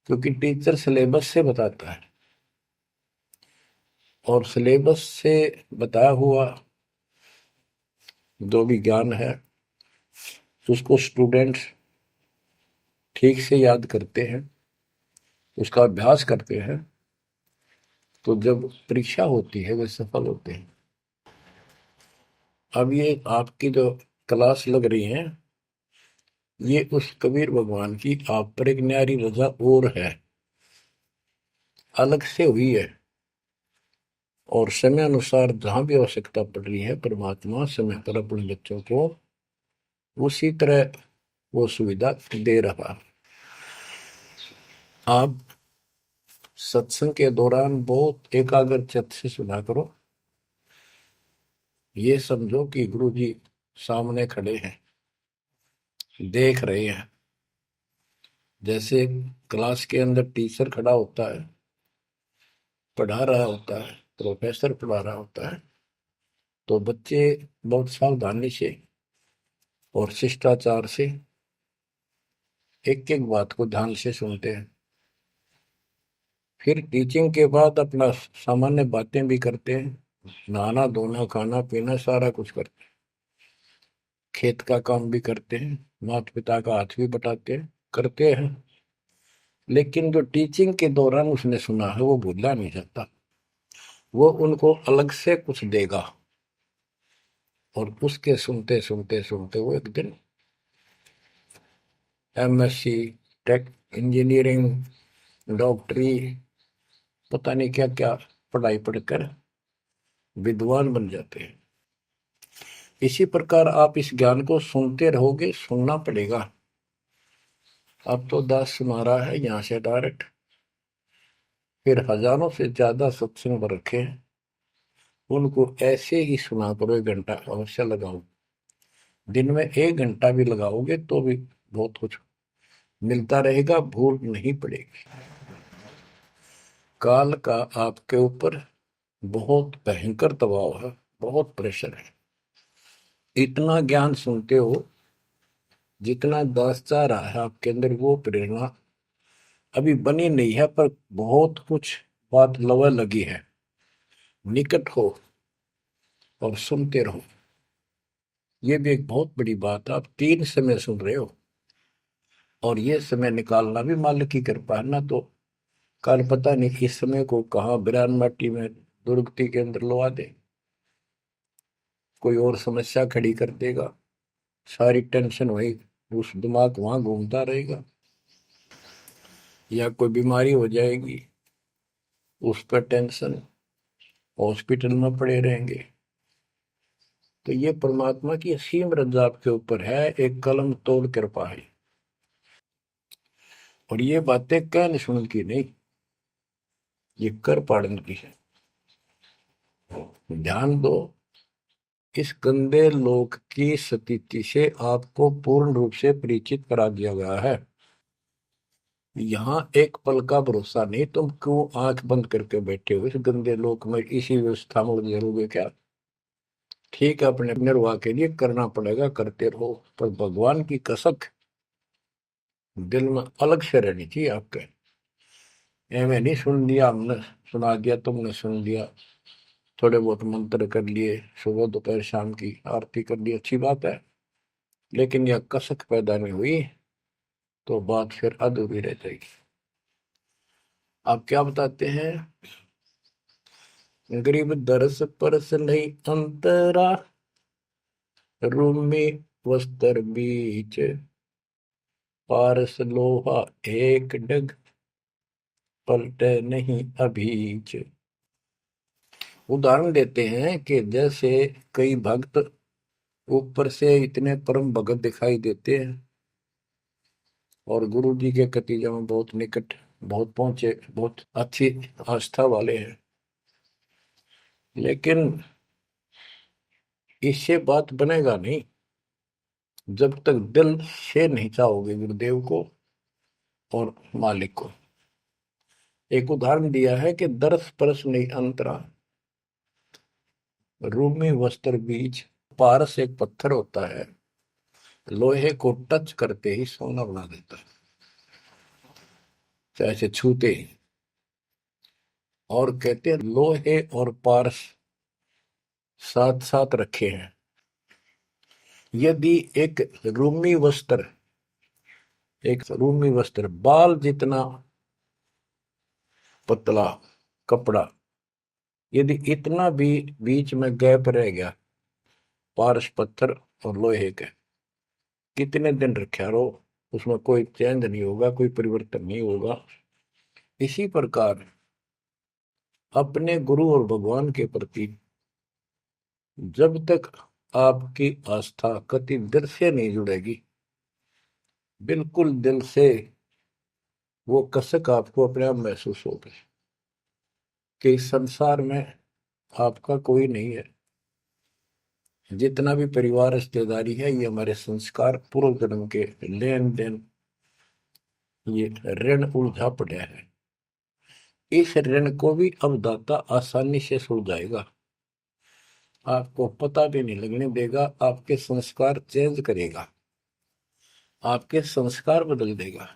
क्योंकि टीचर सिलेबस से बताता है। और सिलेबस से बताया हुआ जो भी ज्ञान है उसको स्टूडेंट्स ठीक से याद करते हैं, उसका अभ्यास करते हैं, तो जब परीक्षा होती है वे सफल होते हैं। अब ये आपकी जो क्लास लग रही है, ये उस कबीर भगवान की आप पर एक न्यारी रजा और है, अलग से हुई है। और समय अनुसार जहां भी आवश्यकता पड़ रही है, परमात्मा समय पर अपने बच्चों को उसी तरह वो सुविधा दे रहा। आप सत्संग के दौरान बहुत एकाग्र चित्त से सुना करो। ये समझो कि गुरु जी सामने खड़े हैं, देख रहे हैं। जैसे क्लास के अंदर टीचर खड़ा होता है, पढ़ा रहा होता है, प्रोफेसर पढ़ा रहा होता है, तो बच्चे बहुत सावधानी से और शिष्टाचार से एक एक बात को ध्यान से सुनते हैं। फिर टीचिंग के बाद अपना सामान्य बातें भी करते हैं, नहाना धोना खाना पीना सारा कुछ करते हैं, खेत का काम भी करते हैं, माता पिता का हाथ भी बटाते हैं, करते हैं। लेकिन जो टीचिंग के दौरान उसने सुना है वो भूलना नहीं चाहता। वो उनको अलग से कुछ देगा, और उसके सुनते सुनते सुनते वो एक दिन एमएससी, टेक, इंजीनियरिंग, डॉक्टरी, पता नहीं क्या क्या पढ़ाई पढ़कर विद्वान बन जाते हैं। इसी प्रकार आप इस ज्ञान को सुनते रहोगे, सुनना पड़ेगा। अब तो दास सुना रहा है यहाँ से डायरेक्ट, फिर हजारों से ज्यादा सत्संग रखे हैं, उनको ऐसे ही सुना करो। 1 घंटा अवश्य लगाओ, दिन में 1 घंटा भी लगाओगे तो भी बहुत कुछ मिलता रहेगा, भूल नहीं पड़ेगी। काल का आपके ऊपर बहुत भयंकर दबाव है, बहुत प्रेशर है। इतना ज्ञान सुनते हो, जितना दास चाह रहा है आपके अंदर वो प्रेरणा अभी बनी नहीं है, पर बहुत कुछ बात लवा लगी है। निकट हो और सुनते रहो। ये भी एक बहुत बड़ी बात है। आप 3 समय सुन रहे हो, और ये समय निकालना भी मालिक की कृपा है ना। तो कल पता नहीं इस समय को कहाँ बिरान माटी में दुर्गति के अंदर लवा दे, कोई और समस्या खड़ी कर देगा, सारी टेंशन वही, उस दिमाग वहां घूमता रहेगा, या कोई बीमारी हो जाएगी उस पर टेंशन, हॉस्पिटल में पड़े रहेंगे। तो ये परमात्मा की असीम रजा आपके ऊपर है, एक कलम तोड़ कृपा है। और ये बातें कहने सुन की नहीं, ये कर पाड़न की है। ध्यान दो, इस गंदे लोक की स्थिति से आपको पूर्ण रूप से परिचित करा दिया गया है। यहाँ एक पल का भरोसा नहीं, तुम क्यों आंख बंद करके बैठे हो इस गंदे लोक में, इसी व्यवस्था में उलझे रहोगे क्या? ठीक है, अपने निर्वाह के लिए करना पड़ेगा, करते रहो, पर भगवान की कसक दिल में अलग से रहनी चाहिए आपके। एवं नहीं सुन लिया हमने, सुना दिया तुमने, सुन लिया, थोड़े बहुत मंत्र कर लिए, सुबह दोपहर शाम की आरती कर ली, अच्छी बात है, लेकिन यह कसक पैदा नहीं हुई तो बात फिर अधूरी रह जाएगी। आप क्या बताते हैं? गरीब दरस परस नहीं अंतरा, रूमी वस्त्र बीच, पारस लोहा एक डग, पलटे नहीं अभीच। उदाहरण देते हैं कि जैसे कई भक्त ऊपर से इतने परम भगत दिखाई देते हैं और गुरु जी के कतीजा में बहुत निकट, बहुत पहुंचे, बहुत अच्छी आस्था वाले हैं, लेकिन इससे बात बनेगा नहीं जब तक दिल से नहीं चाहोगे गुरुदेव को और मालिक को। एक उदाहरण दिया है कि दरस परस नहीं अंतरा, रूमी वस्त्र बीज। पारस एक पत्थर होता है, लोहे को टच करते ही सोना बना देता है, चाहे से छूते ही। और कहते हैं लोहे और पारस साथ साथ रखे हैं। यदि एक रूमी वस्त्र बाल जितना पतला कपड़ा, यदि इतना भी बीच में गैप रह गया पारस पत्थर और लोहे के, कितने दिन रखे रहो, उसमें कोई चेंज नहीं होगा, कोई परिवर्तन नहीं होगा। इसी प्रकार अपने गुरु और भगवान के प्रति जब तक आपकी आस्था कति दिल से नहीं जुड़ेगी, बिल्कुल दिल से, वो कसक आपको अपने आप महसूस होगी कि इस संसार में आपका कोई नहीं है। जितना भी परिवार रिश्तेदारी है, ये हमारे संस्कार पूर्व जन्म के लेन देन, ये ऋण उलझा पड़ा है। इस ऋण को भी अब दाता आसानी से सुलझाएगा, आपको पता भी नहीं लगने देगा, आपके संस्कार चेंज करेगा। आपके संस्कार बदल देगा।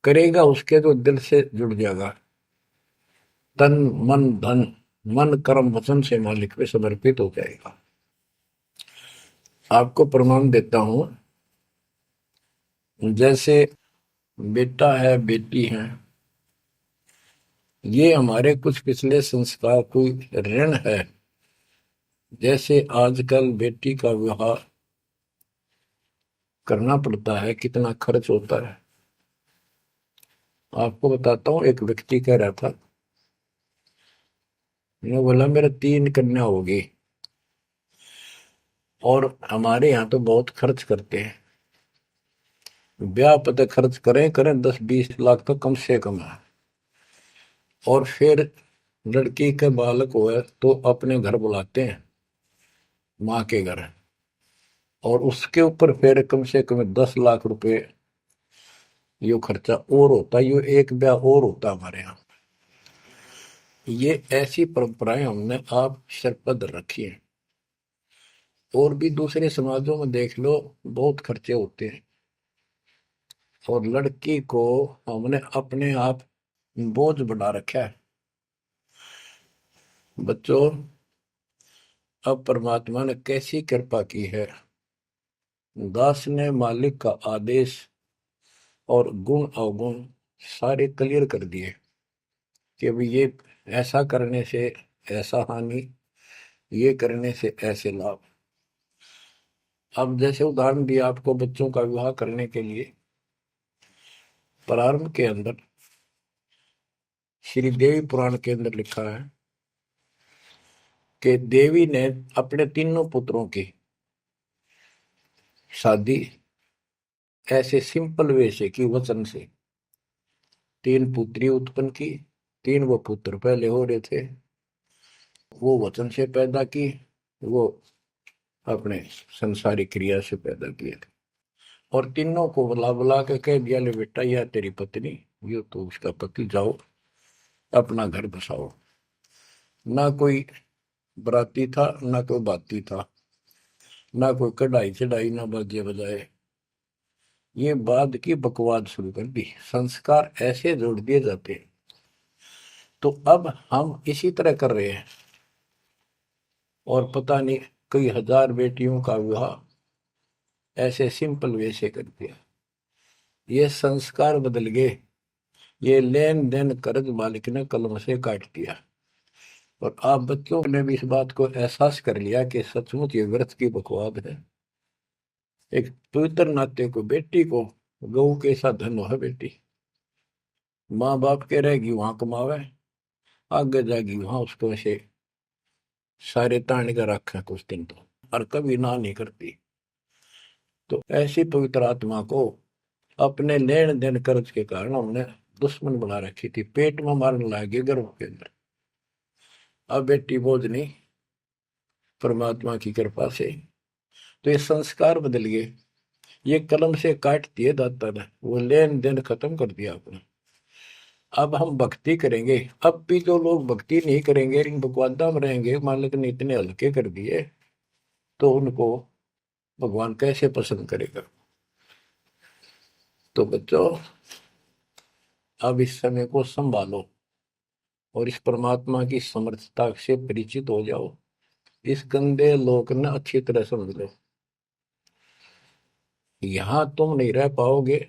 करेगा उसके तो दिल से जुड़ जाएगा। तन मन धन, मन कर्म वचन से मालिक पे समर्पित हो जाएगा। आपको प्रमाण देता हूं, जैसे बेटा है बेटी है, ये हमारे कुछ पिछले संस्कार कोई ऋण है। जैसे आजकल बेटी का विवाह करना पड़ता है, कितना खर्च होता है। आपको बताता हूँ, एक व्यक्ति कह रहा था, मैं बोला मेरा 3 कन्या होगी और हमारे यहाँ तो बहुत खर्च करते हैं, ब्याह पता खर्च करें करें 10-20 लाख तो कम से कम है। और फिर लड़की के बालक हुए तो अपने घर बुलाते हैं, माँ के घर, और उसके ऊपर फिर कम से कम 10 लाख रुपए यो खर्चा और होता है। यो एक ब्याह और होता है हमारे यहाँ। ये ऐसी परंपराएं हमने आप सिर पर रखी हैं। और भी दूसरे समाजों में देख लो, बहुत खर्चे होते हैं। और लड़की को हमने अपने आप बोझ बना रखा है। बच्चों, अब परमात्मा ने कैसी कृपा की है, दास ने मालिक का आदेश और गुण अवगुण सारे क्लियर कर दिए कि अभी ये ऐसा करने से ऐसा हानि, ये करने से ऐसे लाभ। अब जैसे उदाहरण दिया आपको बच्चों का विवाह करने के लिए, प्रारंभ के अंदर श्री देवी पुराण के अंदर लिखा है कि देवी ने अपने तीनों पुत्रों की शादी ऐसे सिंपल वे से की, वचन से। 3 पुत्री उत्पन्न की, 3 वो पुत्र पहले हो रहे थे, वो वचन से पैदा की, वो अपने संसारिक क्रिया से पैदा किए थे। और तीनों को बुला बुला के कह दिया, ले बेटा यह तेरी पत्नी, ये तो उसका पति, जाओ अपना घर बसाओ। ना कोई बराती था, ना कोई बाती था, ना कोई कढ़ाई चढ़ाई, ना बाजे बजाए। ये बाद की बकवाद शुरू कर दी, संस्कार ऐसे जोड़ दिए जाते हैं। तो अब हम इसी तरह कर रहे हैं, और पता नहीं कई हजार बेटियों का विवाह ऐसे सिंपल वे से कर दिया। ये संस्कार बदल गए। ये लेन देन कर्ज मालिक ने कलम से काट दिया। और आप बच्चों ने भी इस बात को एहसास कर लिया कि सचमुच ये व्रत की बकवाद है। एक पवित्र नाते को, बेटी को गऊ के साथ धन है बेटी। माँ बाप के रहेगी वहां कमावे, आगे जाएगी वहां उसको ऐसे सारे ताने का रखा कुछ दिन तो, और कभी ना नहीं करती। तो ऐसी पवित्र आत्मा को अपने लेन देन कर्ज के कारण हमने दुश्मन बना रखी थी, पेट में मारने लगे गर्भ के अंदर। अब बेटी बोझ नहीं, परमात्मा की कृपा से तो ये संस्कार बदल गए। ये कलम से काट दिए दाता ने, वो लेन देन खत्म कर दिया आपने। अब हम भक्ति करेंगे। अब भी जो लोग भक्ति नहीं करेंगे, इन बकवादा में रहेंगे, मालिक ने इतने हल्के कर दिए, तो उनको भगवान कैसे पसंद करेगा। तो बच्चों, अब इस समय को संभालो और इस परमात्मा की समर्थता से परिचित हो जाओ। इस गंदे लोक ने अच्छी तरह समझ लो। यहां तुम नहीं रह पाओगे।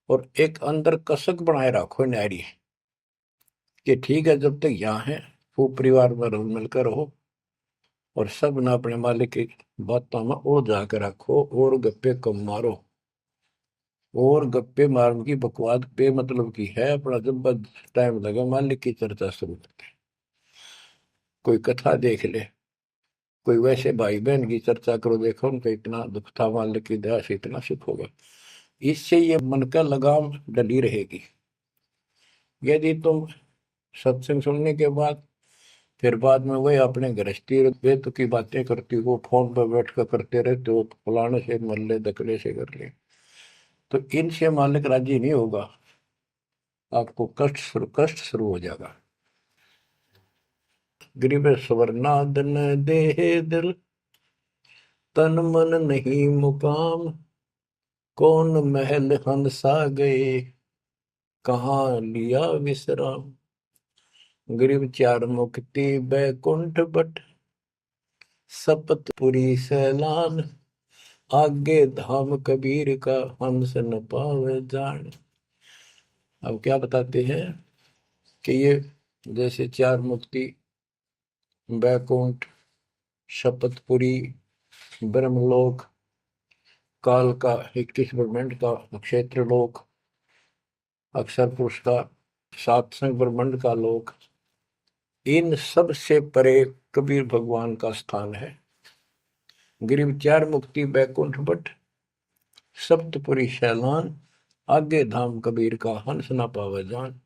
और एक अंदर कसक बनाए रखो नारी कि ठीक है, जब तक यहाँ है खूब परिवार में रल मिलकर रहो, और सब ना अपने मालिक की बातों में ओ जाकर रखो, और गप्पे कम मारो। और गप्पे मारने की बकवाद पे मतलब की है, अपना जब टाइम लगा मालिक की चर्चा शुरू करते। कोई कथा देख ले, कोई वैसे भाई बहन की चर्चा करो, देखो उनका इतना दुख था, मालिक की दया से इतना सुख होगा। इससे ये मन का लगाम डली रहेगी। यदि तुम सत्संग सुनने के बाद फिर बाद में वही अपने गृहस्थी वेद की बातें करती हो, फोन पर बैठ कर करते रहते हो, फलाने से मर ले, दकड़े से कर ले, तो इनसे मालिक राजी नहीं होगा। आपको कष्ट शुरू हो जाएगा। गरीब स्वर्णादन देह दिल, तन मन नहीं मुकाम, कौन महल हंसा गए, कहाँ लिया विश्राम। गिरव चार मुक्ति बैकुंठ बट, सपतपुरी सैलान। आगे धाम कबीर का, हंस न पावे जान। अब क्या बताते हैं कि ये जैसे चार मुक्ति, बैकुंठ, शपथपुरी, ब्रह्मलोक, काल का 21 ब्रह्मांड का क्षेत्र लोक, अक्षर पुरुष का सातसंग ब्रह्मांड का लोक, इन सब से परे कबीर भगवान का स्थान है। गिरिव चार मुक्ति बैकुंठ बट, सप्तपुरी शैलान। आगे धाम कबीर का, हंस ना पावे जान।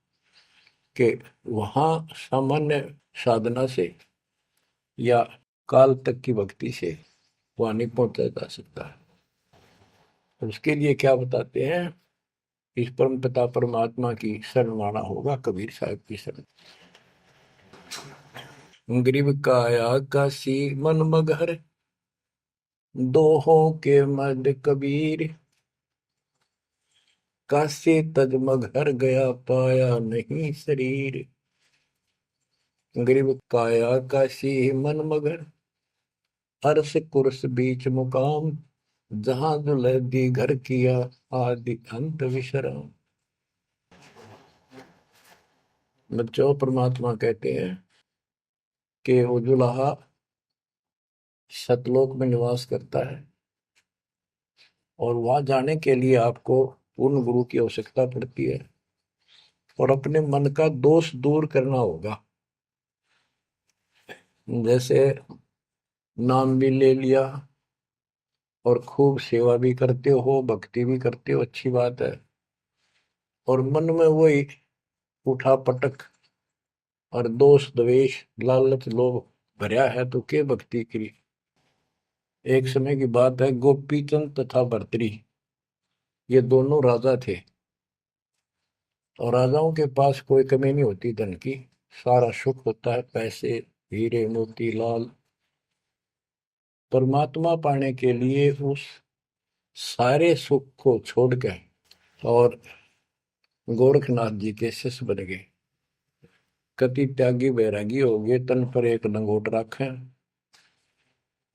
के वहां सामान्य साधना से या काल तक की भक्ति से वहां नहीं पहुंचा जा सकता। उसके लिए क्या बताते हैं, इस परम पिता परमात्मा की शरण माना होगा, कबीर साहब की शरण। ग्रीव काया काशी मन मगहर, दोहों के मद कबीर। काशी तज मगहर गया, पाया नहीं शरीर। ग्रीव काया काशी मन मगर, अर्श कुर्स बीच मुकाम। जहां दुलहदी घर किया, आदि अंत विश्राम। बच्चों, परमात्मा कहते हैं कि वो दुल्हा सतलोक में निवास करता है, और वहां जाने के लिए आपको पूर्ण गुरु की आवश्यकता पड़ती है, और अपने मन का दोष दूर करना होगा। जैसे नाम भी ले लिया और खूब सेवा भी करते हो, भक्ति भी करते हो, अच्छी बात है, और मन में वही उठा पटक और दोष द्वेष लालच लोभ भरया है, तो के भक्ति करी। एक समय की बात है, गोपी चंद तथा भर्तरी, ये दोनों राजा थे, और राजाओं के पास कोई कमी नहीं होती धन की, सारा सुख होता है, पैसे हीरे मोती लाल। परमात्मा पाने के लिए उस सारे सुख को छोड़कर और गोरखनाथ जी के शिष्य बन गए। कति त्यागी बैरागी हो गए, तन पर एक लंगोट रखे,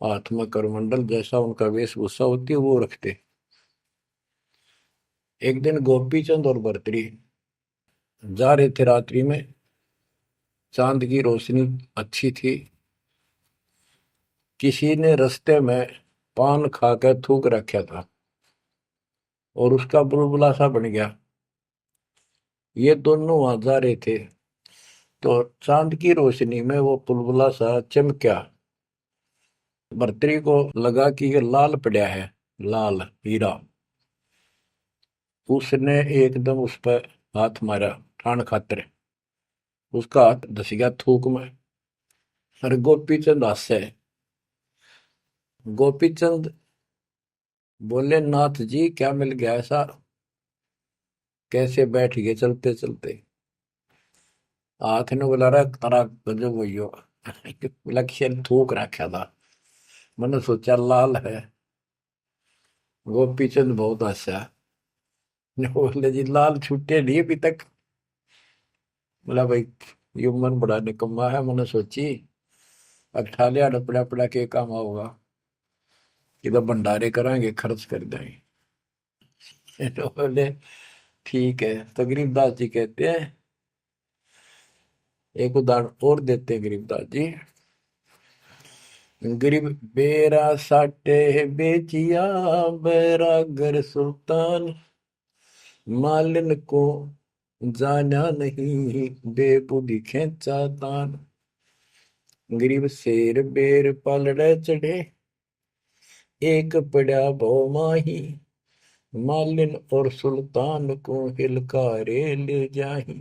हाथ में करमंडल, जैसा उनका वेशभूषा होती है वो रखते। एक दिन गोपी चंद और भर्तरी जा रहे थे रात्रि में, चांद की रोशनी अच्छी थी। किसी ने रास्ते में पान खाकर थूक रखा था और उसका बुलबुला सा बन गया। ये दोनों वहां जा रहे थे, तो चांद की रोशनी में वो बुलबुला सा चमका। भर्तरी को लगा कि ये लाल पड़ा है, लाल हीरा। उसने एकदम उस पर हाथ मारा ठाण खातर, उसका हाथ धस गया थूक में। अरे गोपी चंद हासे। गोपी चंद बोले, नाथ जी क्या मिल गया ऐसा, कैसे बैठ गए चलते चलते। हाथ ने बोला, रहा तारा गजब हो लक्ष्य थूक रखा था, मैंने सोचा लाल है। गोपी चंद बहुत हंसा, बोले जी लाल छूटे नहीं अभी तक। बोला भाई, ये मन बड़ा निकम्मा है, मैंने सोची अब ठा लिया डपड़ा पड़ा के काम होगा, कि तो भंडारे कराएंगे खर्च कर देंगे। तो बोले ठीक है। तो गरीबदास जी कहते हैं, एक उदाहरण और देते हैं गरीबदास जी। गरीब बेरा साटे बेचिया, बैरागर सुल्तान। मालिन को जाना नहीं, बेबुद्धि खेचा तान। गरीब शेर बेर पलड़े चढ़े, एक पड़ा भो माही। मालिन और सुल्तान को हिलकारे ले जाही।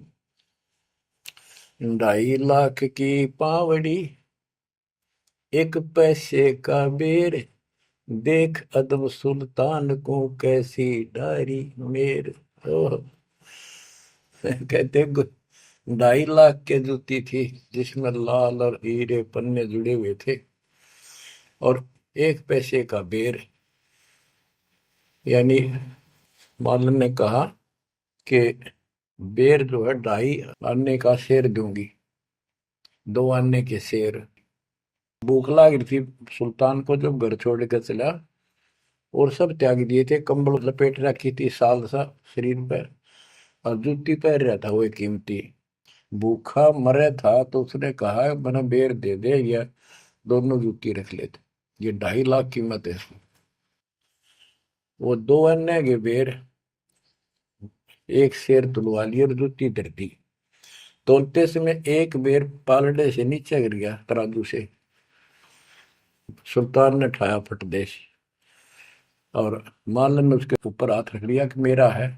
2.5 लाख की पावड़ी, एक पैसे का बेर। देख अदब सुल्तान को, कैसी डारी मेर। कहते 2.5 लाख के जूती थी, जिसमें लाल और हीरे पन्ने जुड़े हुए थे, और 1 पैसे का बेर, यानी मालन ने कहा कि बेर जो है 2.5 आने का शेर दूंगी, 2 आने के शेर। भूख लाग रही थी सुल्तान को, जब घर छोड़ कर चला और सब त्याग दिए थे, कंबल लपेट रखी थी साल सा शरीर पर, और जूती पहन रहा था वो कीमती। भूखा मरे था तो उसने कहा मैंने बेर दे दे, या दोनों जूती रख लेते, ये 2.5 लाख कीमत है इसकी। वो 2 आने के बेर एक शेर तुलवा लिया और जूती धर दी। तोलते समय एक बेर पालड़े से नीचे गिर गया तराजू से। सुल्तान ने ठाया फटदेश, और मालन ने उसके ऊपर हाथ रख लिया कि मेरा है।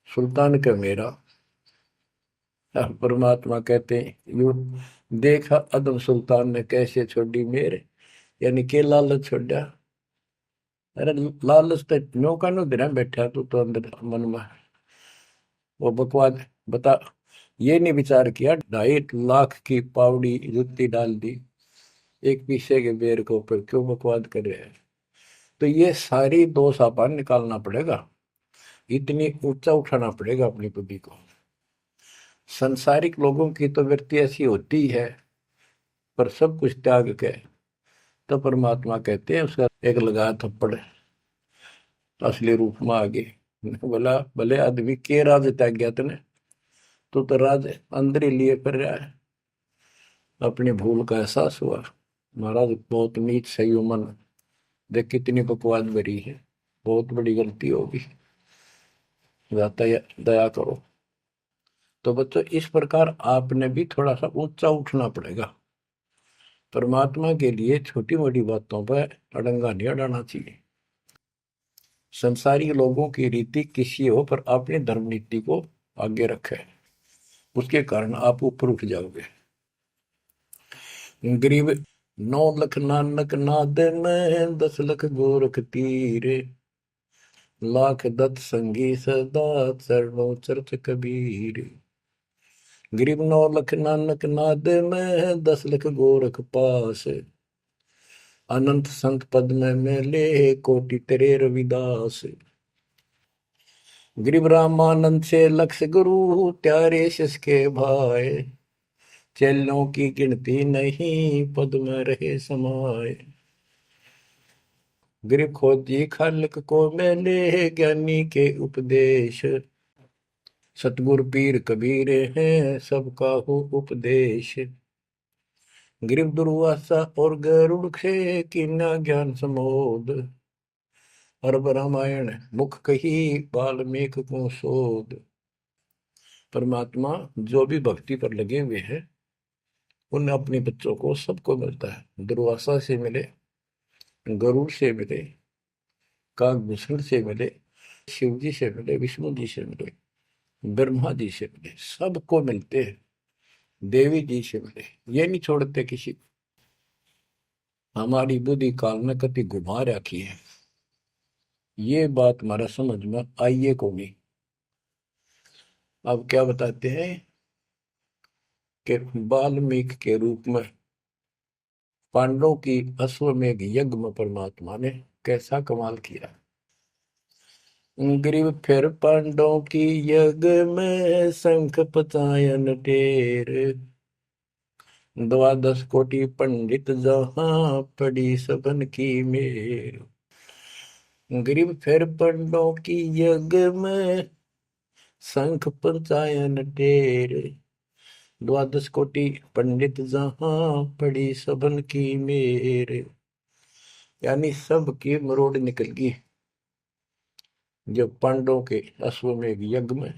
सुल्तान का मेरा। परमात्मा कहते हैं यू देखा अदम सुल्तान ने कैसे छोड़ी मेरे, यानी के लालच छोड़ा। अरे लालच तो नौका नो दिन बैठा तू तो अंदर मन में, वो बकवाद बता। ये नहीं विचार किया 2.5 लाख की पावड़ी जुत्ती डाल दी एक पीछे के बेर के ऊपर, क्यों बकवाद कर रहे हैं। तो ये सारी दोष अपन निकालना पड़ेगा, इतनी ऊंचा उठाना पड़ेगा अपनी बुद्धि को। संसारिक लोगों की तो वृत्ति ऐसी होती है, पर सब कुछ त्याग के तो परमात्मा कहते हैं उसका एक लगा थप्पड़ असली रूप में आगे। बोला भले आदमी के राज त्याग गया तने, तो राज अंदर ही लिए फिर रहा है। अपनी भूल का एहसास हुआ, महाराज बहुत नीच सही मन, देख कितनी बकवाद भरी है, बहुत बड़ी गलती होगी, दया करो। तो बच्चों इस प्रकार आपने भी थोड़ा सा ऊंचा उठना पड़ेगा। परमात्मा के लिए छोटी मोटी बातों पर अड़ंगा नहीं अड़ाना चाहिए। संसारी लोगों की रीति किसी हो, पर अपनी धर्म नीति को आगे रखे, उसके कारण आप ऊपर उठ जाओगे। गरीब 9 लाख नानक नाद में 10 लाख गोरख तीरे, लाख दत्त संगी सदा चरणों चरत कबीर। गरीब 9 लाख नानक नाद में 10 लाख गोरख पास, अनंत संत पद में मेले कोटि तेरे रविदास। गरीब रामानंद से लक्ष्य गुरु त्यारे शिष के भाई, चेलों की गिनती नहीं पद में रहे समाये। गरीब खोजी खालक को मेले ज्ञानी के उपदेश, सतगुरु पीर कबीर हैं सबका हो उपदेश। गरीब दुर्वासा और गरुड़ से कीना ज्ञान समोद, अरब रामायण मुख कही वाल्मीकि को शोध। परमात्मा जो भी भक्ति पर लगे हुए हैं उन अपने बच्चों को सबको मिलता है। दुर्वासा से मिले, गरुड़ से मिले, काकभूषण से मिले, शिव जी से मिले, विष्णु जी से मिले, ब्रह्मा जी से मिले, सबको मिलते हैं। देवी जी से मिले, ये नहीं छोड़ते किसी को। हमारी बुद्धि काल में कति घुमा रखी है, ये बात हमारा समझ में आइए को नहीं। अब क्या बताते हैं कि वाल्मीकि के रूप में पांडवों की अश्वमेध यज्ञ में परमात्मा ने कैसा कमाल किया। ग्रीव फिर पांडवों की यज्ञ में शंख पचायन टेर, 12 कोटि पंडित जहां पड़ी सबन की मेर। ग्रीव फिर पांडवों की यज्ञ में शंख पचायन टेर, 12 कोटि पंडित जहां पड़ी सबन की मेर। यानी सब की मरोड़ निकल गई जब पांडवों के अश्वमेध यज्ञ में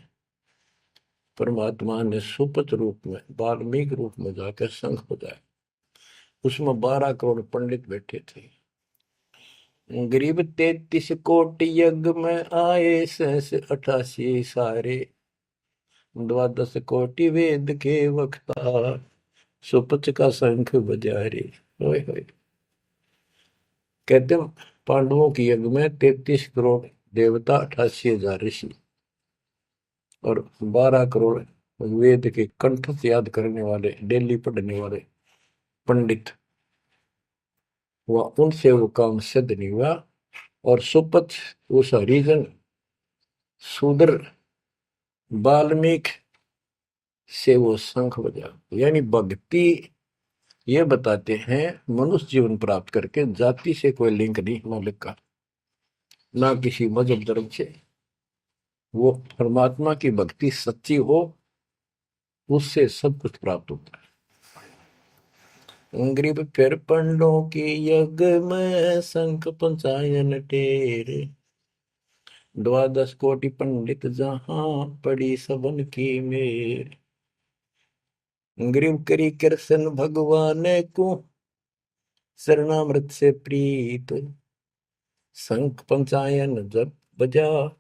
परमात्मा ने सुपत रूप में वाल्मीकि रूप में जाकर शंख बजाया। उसमें 12 करोड़ पंडित बैठे थे। गरीब 33 कोटि यज्ञ में आए 88 सारे, 12 कोटि वेद के वक्ता सुपच का शंख बजा रे। कहते पांडवों की यज्ञ में 33 करोड़ देवता, 88,000 ऋषि और 12 करोड़ वेद के कंठ से याद करने वाले, डेली पढ़ने वाले पंडित। वह उनसे वो काम सिद्ध नहीं हुआ। और सुपथ उस हरिजन शूद्र वाल्मीकि से वो शंख बजा, यानी भक्ति ये बताते हैं मनुष्य जीवन प्राप्त करके जाति से कोई लिंक नहीं मौलिक का, ना किसी मजहब धर्म से। वो परमात्मा की भक्ति सच्ची हो, उससे सब कुछ प्राप्त होता है। ग्रीब फिर पंडों की यज्ञ में शंख पंचायन टेर, द्वादश कोटि पंडित जहां पड़ी सबन की मेर। ग्रीव करी कृष्ण भगवान को शरणामृत से प्रीत, शंख पंचायन जब बजा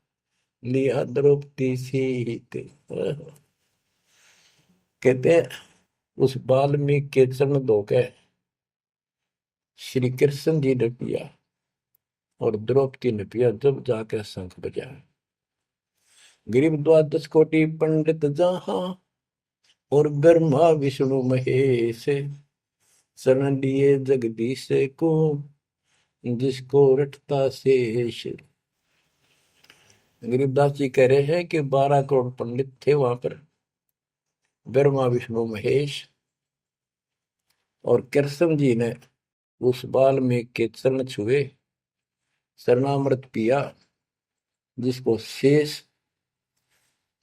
लिया द्रौपदी सीत। कहते हैं उस वाल्मीकि के चरण धोके श्री कृष्ण जी ने पिया और द्रौपदी ने पिया, जब जाकर शंख बजा। गरीब द्वादश कोटि पंडित जहां और ब्रह्मा विष्णु महेश, शरण लिए जगदीश को जिसको रटता शेष। गरीबदास जी कह रहे हैं कि 12 करोड़ पंडित थे वहां पर, ब्रह्मा विष्णु महेश, और कृष्ण जी ने उस वाल्मीकि के चरण छुए, शरणामृत पिया, जिसको शेष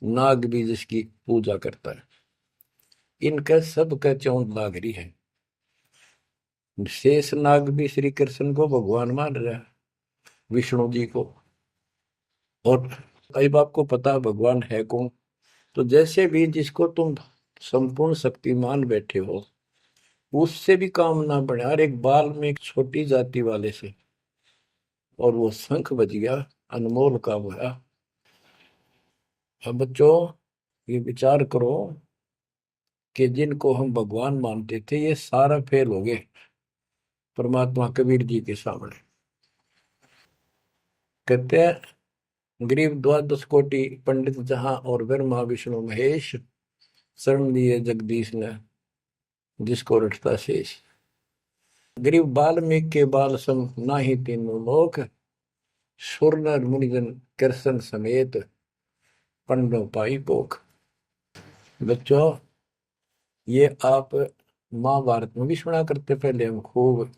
नाग भी जिसकी पूजा करता है। इनका सबका चौंध लाग रही है। शेष नाग भी श्री कृष्ण को भगवान मान रहा है, विष्णु जी को। और अब आपको पता भगवान है कौन, तो जैसे भी जिसको तुम संपूर्ण शक्तिमान बैठे हो, उससे भी काम ना बढ़े, हर एक बाल में एक छोटी जाति वाले से, और वो शंख बज गया, अनमोल काम हुआ। अब बच्चों ये विचार करो कि जिनको हम भगवान मानते थे ये सारा फेल हो गए परमात्मा कबीर जी के सामने। कहते हैं गरीब द्वादश कोटि पंडित जहां और ब्रह्मा विष्णु महेश, शरण लिए जगदीश ने जिसको रटता शेष। गरीब वाल्मीकि के बाल सम नाही तीनों लोक, सुर नर मुनिजन कृष्ण समेत पंडों पाई पोख। बच्चों ये आप महाभारत में भी सुना करते पहले हम खूब,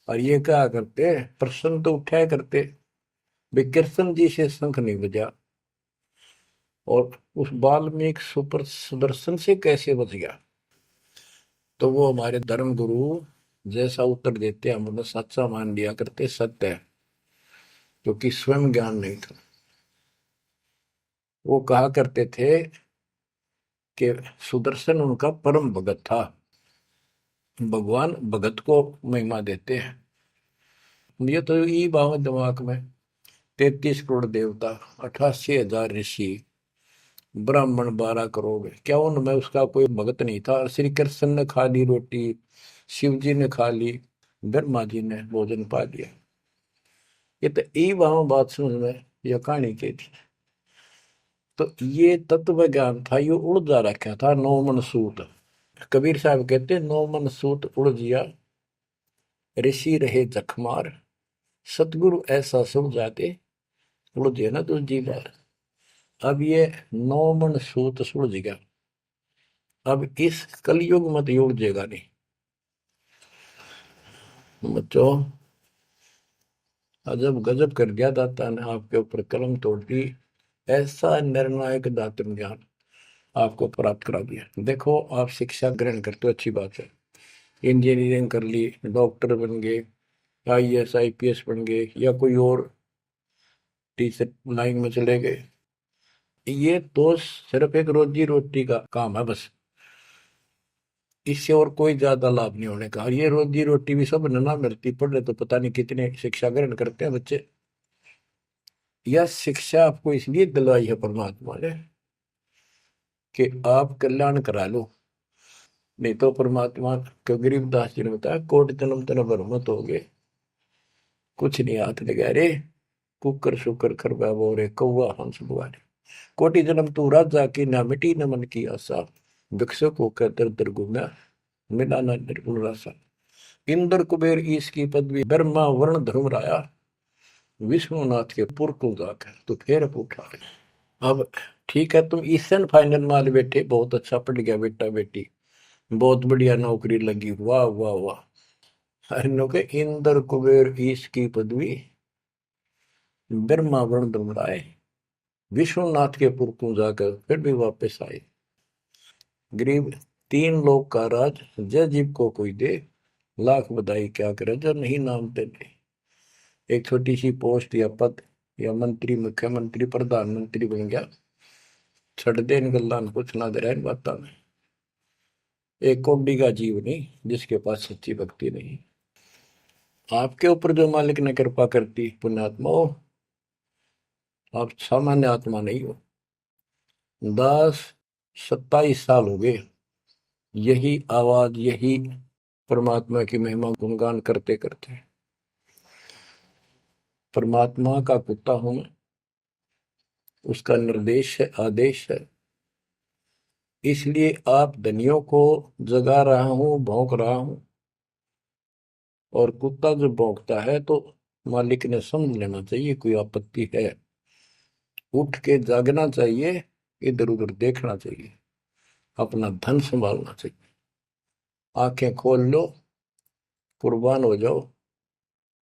और ये क्या करते प्रश्न तो उठाया करते, कृष्ण जी से शंख नहीं बजा और उस वाल्मीकि सुपर सुदर्शन से कैसे बच गया। तो वो हमारे धर्म गुरु जैसा उत्तर देते हम उन्हें सच्चा मान लिया करते, सत्य है, क्योंकि स्वयं ज्ञान नहीं था। वो कहा करते थे कि सुदर्शन उनका परम भगत था। भगवान भगत को महिमा देते हैं। ये तो ये बात दिमाग में, 33 करोड़ देवता, 88,000 ऋषि, ब्राह्मण 12 करोड़, क्या उनमें उसका कोई भगत नहीं था। श्री कृष्ण ने खा ली रोटी, शिव जी ने खा ली, ब्रह्मा जी ने भोजन पा लिया। ये तो ई वहां बात समझ में यह कहानी की थी। तो ये तत्व ज्ञान था, ये उड़ जा रखा था। 9 मन सूत, कबीर साहब कहते 9 मन सूत उड़ जिया, ऋषि रहे जखमार, सतगुरु ऐसा सब जाते उड़ जिया ना दूसरी बार। अब ये 9 मन सूत सुलझ गया, अब इस कलयुग में तो ये उड़जेगा नहीं। बच्चों अजब गजब कर दिया दाता ने आपके ऊपर कलम तोड़ दी, ऐसा निर्णायक दातन ज्ञान आपको प्राप्त करा दिया। देखो आप शिक्षा ग्रहण करते हो, अच्छी बात है, इंजीनियरिंग कर ली, डॉक्टर बन गए, IAS IPS बन गए, या कोई और टीचर लाइन में चले गए। ये तो सिर्फ एक रोजी रोटी का काम है बस, इससे और कोई ज्यादा लाभ नहीं होने का। और ये रोजी रोटी भी सब ना मिलती, पढ़ रहे तो पता नहीं कितने शिक्षा ग्रहण करते हैं बच्चे। यह शिक्षा आपको इसलिए दिलवाई है परमात्मा ने कि आप कल्याण करा लो, नहीं तो परमात्मा को गरीबदास जी ने बताया कोट जन्म तन भ्रमत हो गए, कुछ नहीं हाथ लगा रे, कुकर शुकर कर बोरे कौआ हंस बुआरे। कोटि जन्म तू राजा की ना मिटी न मन की आशा, भिक्षुक होकर दर दर घूमा मिला न निर्गुण रासा। इंद्र कुबेर ईश की पदवी, ब्रह्मा वर्ण धर्म राया, विष्णुनाथ के पुर को जाकर तो फिर पूछा। अब ठीक है, तुम ईसन फाइनल माल बैठे, बहुत अच्छा पढ़ गया बेटा बेटी, बहुत बढ़िया नौकरी लगी, वाह वाह वाह। अरे के इंद्र कुबेर ईश की पदवी ब्रह्मा वर्ण दुमराए, विश्वनाथ के पुर को जाकर फिर भी वापस आए। गरीब तीन लोग का राज जय जीव को कोई दे, लाख बधाई क्या करे जो नहीं नाम तेरे। एक छोटी सी पोस्ट या पद या मंत्री, मुख्यमंत्री, प्रधानमंत्री बन गया, छड़ दे इन गल्लां कुछ ना दे इन बातों में। एक कौड़ी का जीव नहीं जिसके पास सच्ची भक्ति नहीं। आपके ऊपर जो मालिक ने कृपा करती, पुण्यात्मा हो, आप सामान्य आत्मा नहीं हो। 10-27 साल हो गए यही आवाज, यही परमात्मा की महिमा गुणगान करते करते। परमात्मा का कुत्ता हूं मैं, उसका निर्देश है, आदेश है, इसलिए आप धनियों को जगा रहा हूं, भौंक रहा हूं। और कुत्ता जब भौंकता है तो मालिक ने समझ लेना चाहिए कोई आपत्ति है, उठ के जागना चाहिए, इधर उधर देखना चाहिए, अपना धन संभालना चाहिए। आंखें खोल लो, कुर्बान हो जाओ।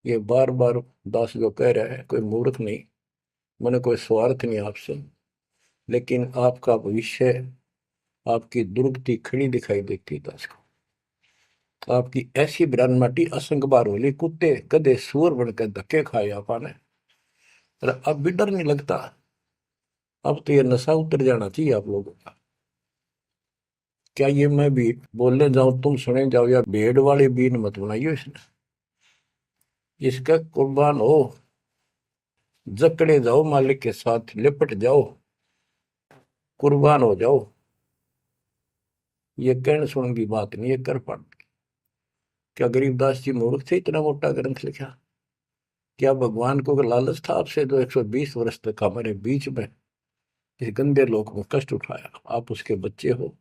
ये बार बार दास जो कह रहा है, कोई मूर्ख नहीं, मैंने कोई स्वार्थ नहीं आपसे, लेकिन आपका भविष्य, आपकी दुर्गति खड़ी दिखाई देती दास को। आपकी ऐसी बिरान माटी असंग बार होली, कुत्ते गधे सुअर बनकर धक्के खाए आपने, अब भी डर नहीं लगता। अब तो ये नशा उतर जाना चाहिए आप लोगों का। क्या ये मैं भी बोलने जाऊं तुम सुने जाओ, या भेड़ वाले बीन मत बनाइयो इसने। इसका कुर्बान हो, जकड़े जाओ, मालिक के साथ लिपट जाओ, कुर्बान हो जाओ। ये कहने सुन की बात नहीं, ये कर पड़। क्या गरीबदास जी मूर्ख थे इतना मोटा ग्रंथ लिखा? क्या भगवान को लालच था आपसे जो 120 वर्ष तक हमारे बीच में इस गंदे लोक में कष्ट उठाया? आप उसके बच्चे हो,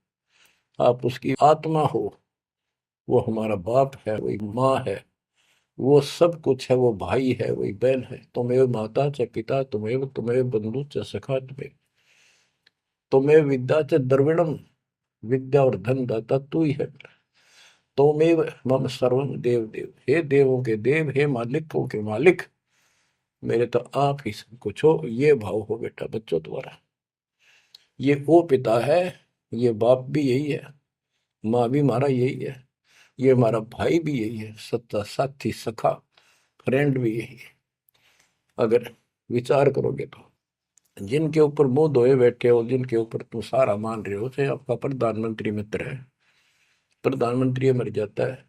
आप उसकी आत्मा हो, वो हमारा बाप है, वही माँ है, वो सब कुछ है, वो भाई है, वही बहन है। तुम्हें माता च पिता, तुम्हें बंधु च सखा, तुम्हें विद्या च द्रविणम, विद्या और धन दाता तू ही है। तोमेव मम सर्वम देव देव, हे देवों के देव, हे मालिकों के मालिक, मेरे तो आप ही सब कुछ हो। ये भाव हो बेटा बच्चों तुम्हारा। ये वो पिता है, ये बाप भी यही है, माँ भी हमारा यही है, ये हमारा भाई भी यही है, सच्चा साथी सखा फ्रेंड भी यही है। अगर विचार करोगे तो जिनके ऊपर मुंह धोए बैठे हो, जिनके ऊपर तुम सारा मान रहे हो, चाहे आपका प्रधानमंत्री मित्र है, प्रधानमंत्री मर जाता है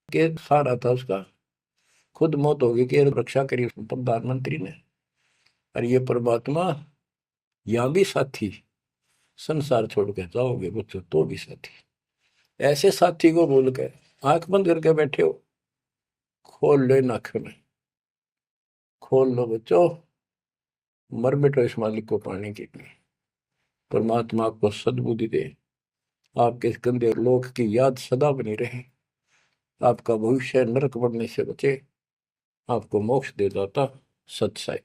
कि सारा था उसका, खुद मौत होगी कि रक्षा करी प्रधानमंत्री ने। और ये परमात्मा यहाँ भी साथी, संसार छोड़ के जाओगे बच्चों तो भी साथी। ऐसे साथी को बोल के आंख बंद करके बैठे हो, खोल लो नाक में, खोल लो बच्चों, मर बैठो इस मालिक को पाने के लिए। परमात्मा आपको सद्बुद्धि दे, आपके इस गंदे लोक की याद सदा बनी रहे, आपका भविष्य नरक बनने से बचे, आपको मोक्ष दे दाता सत्साई।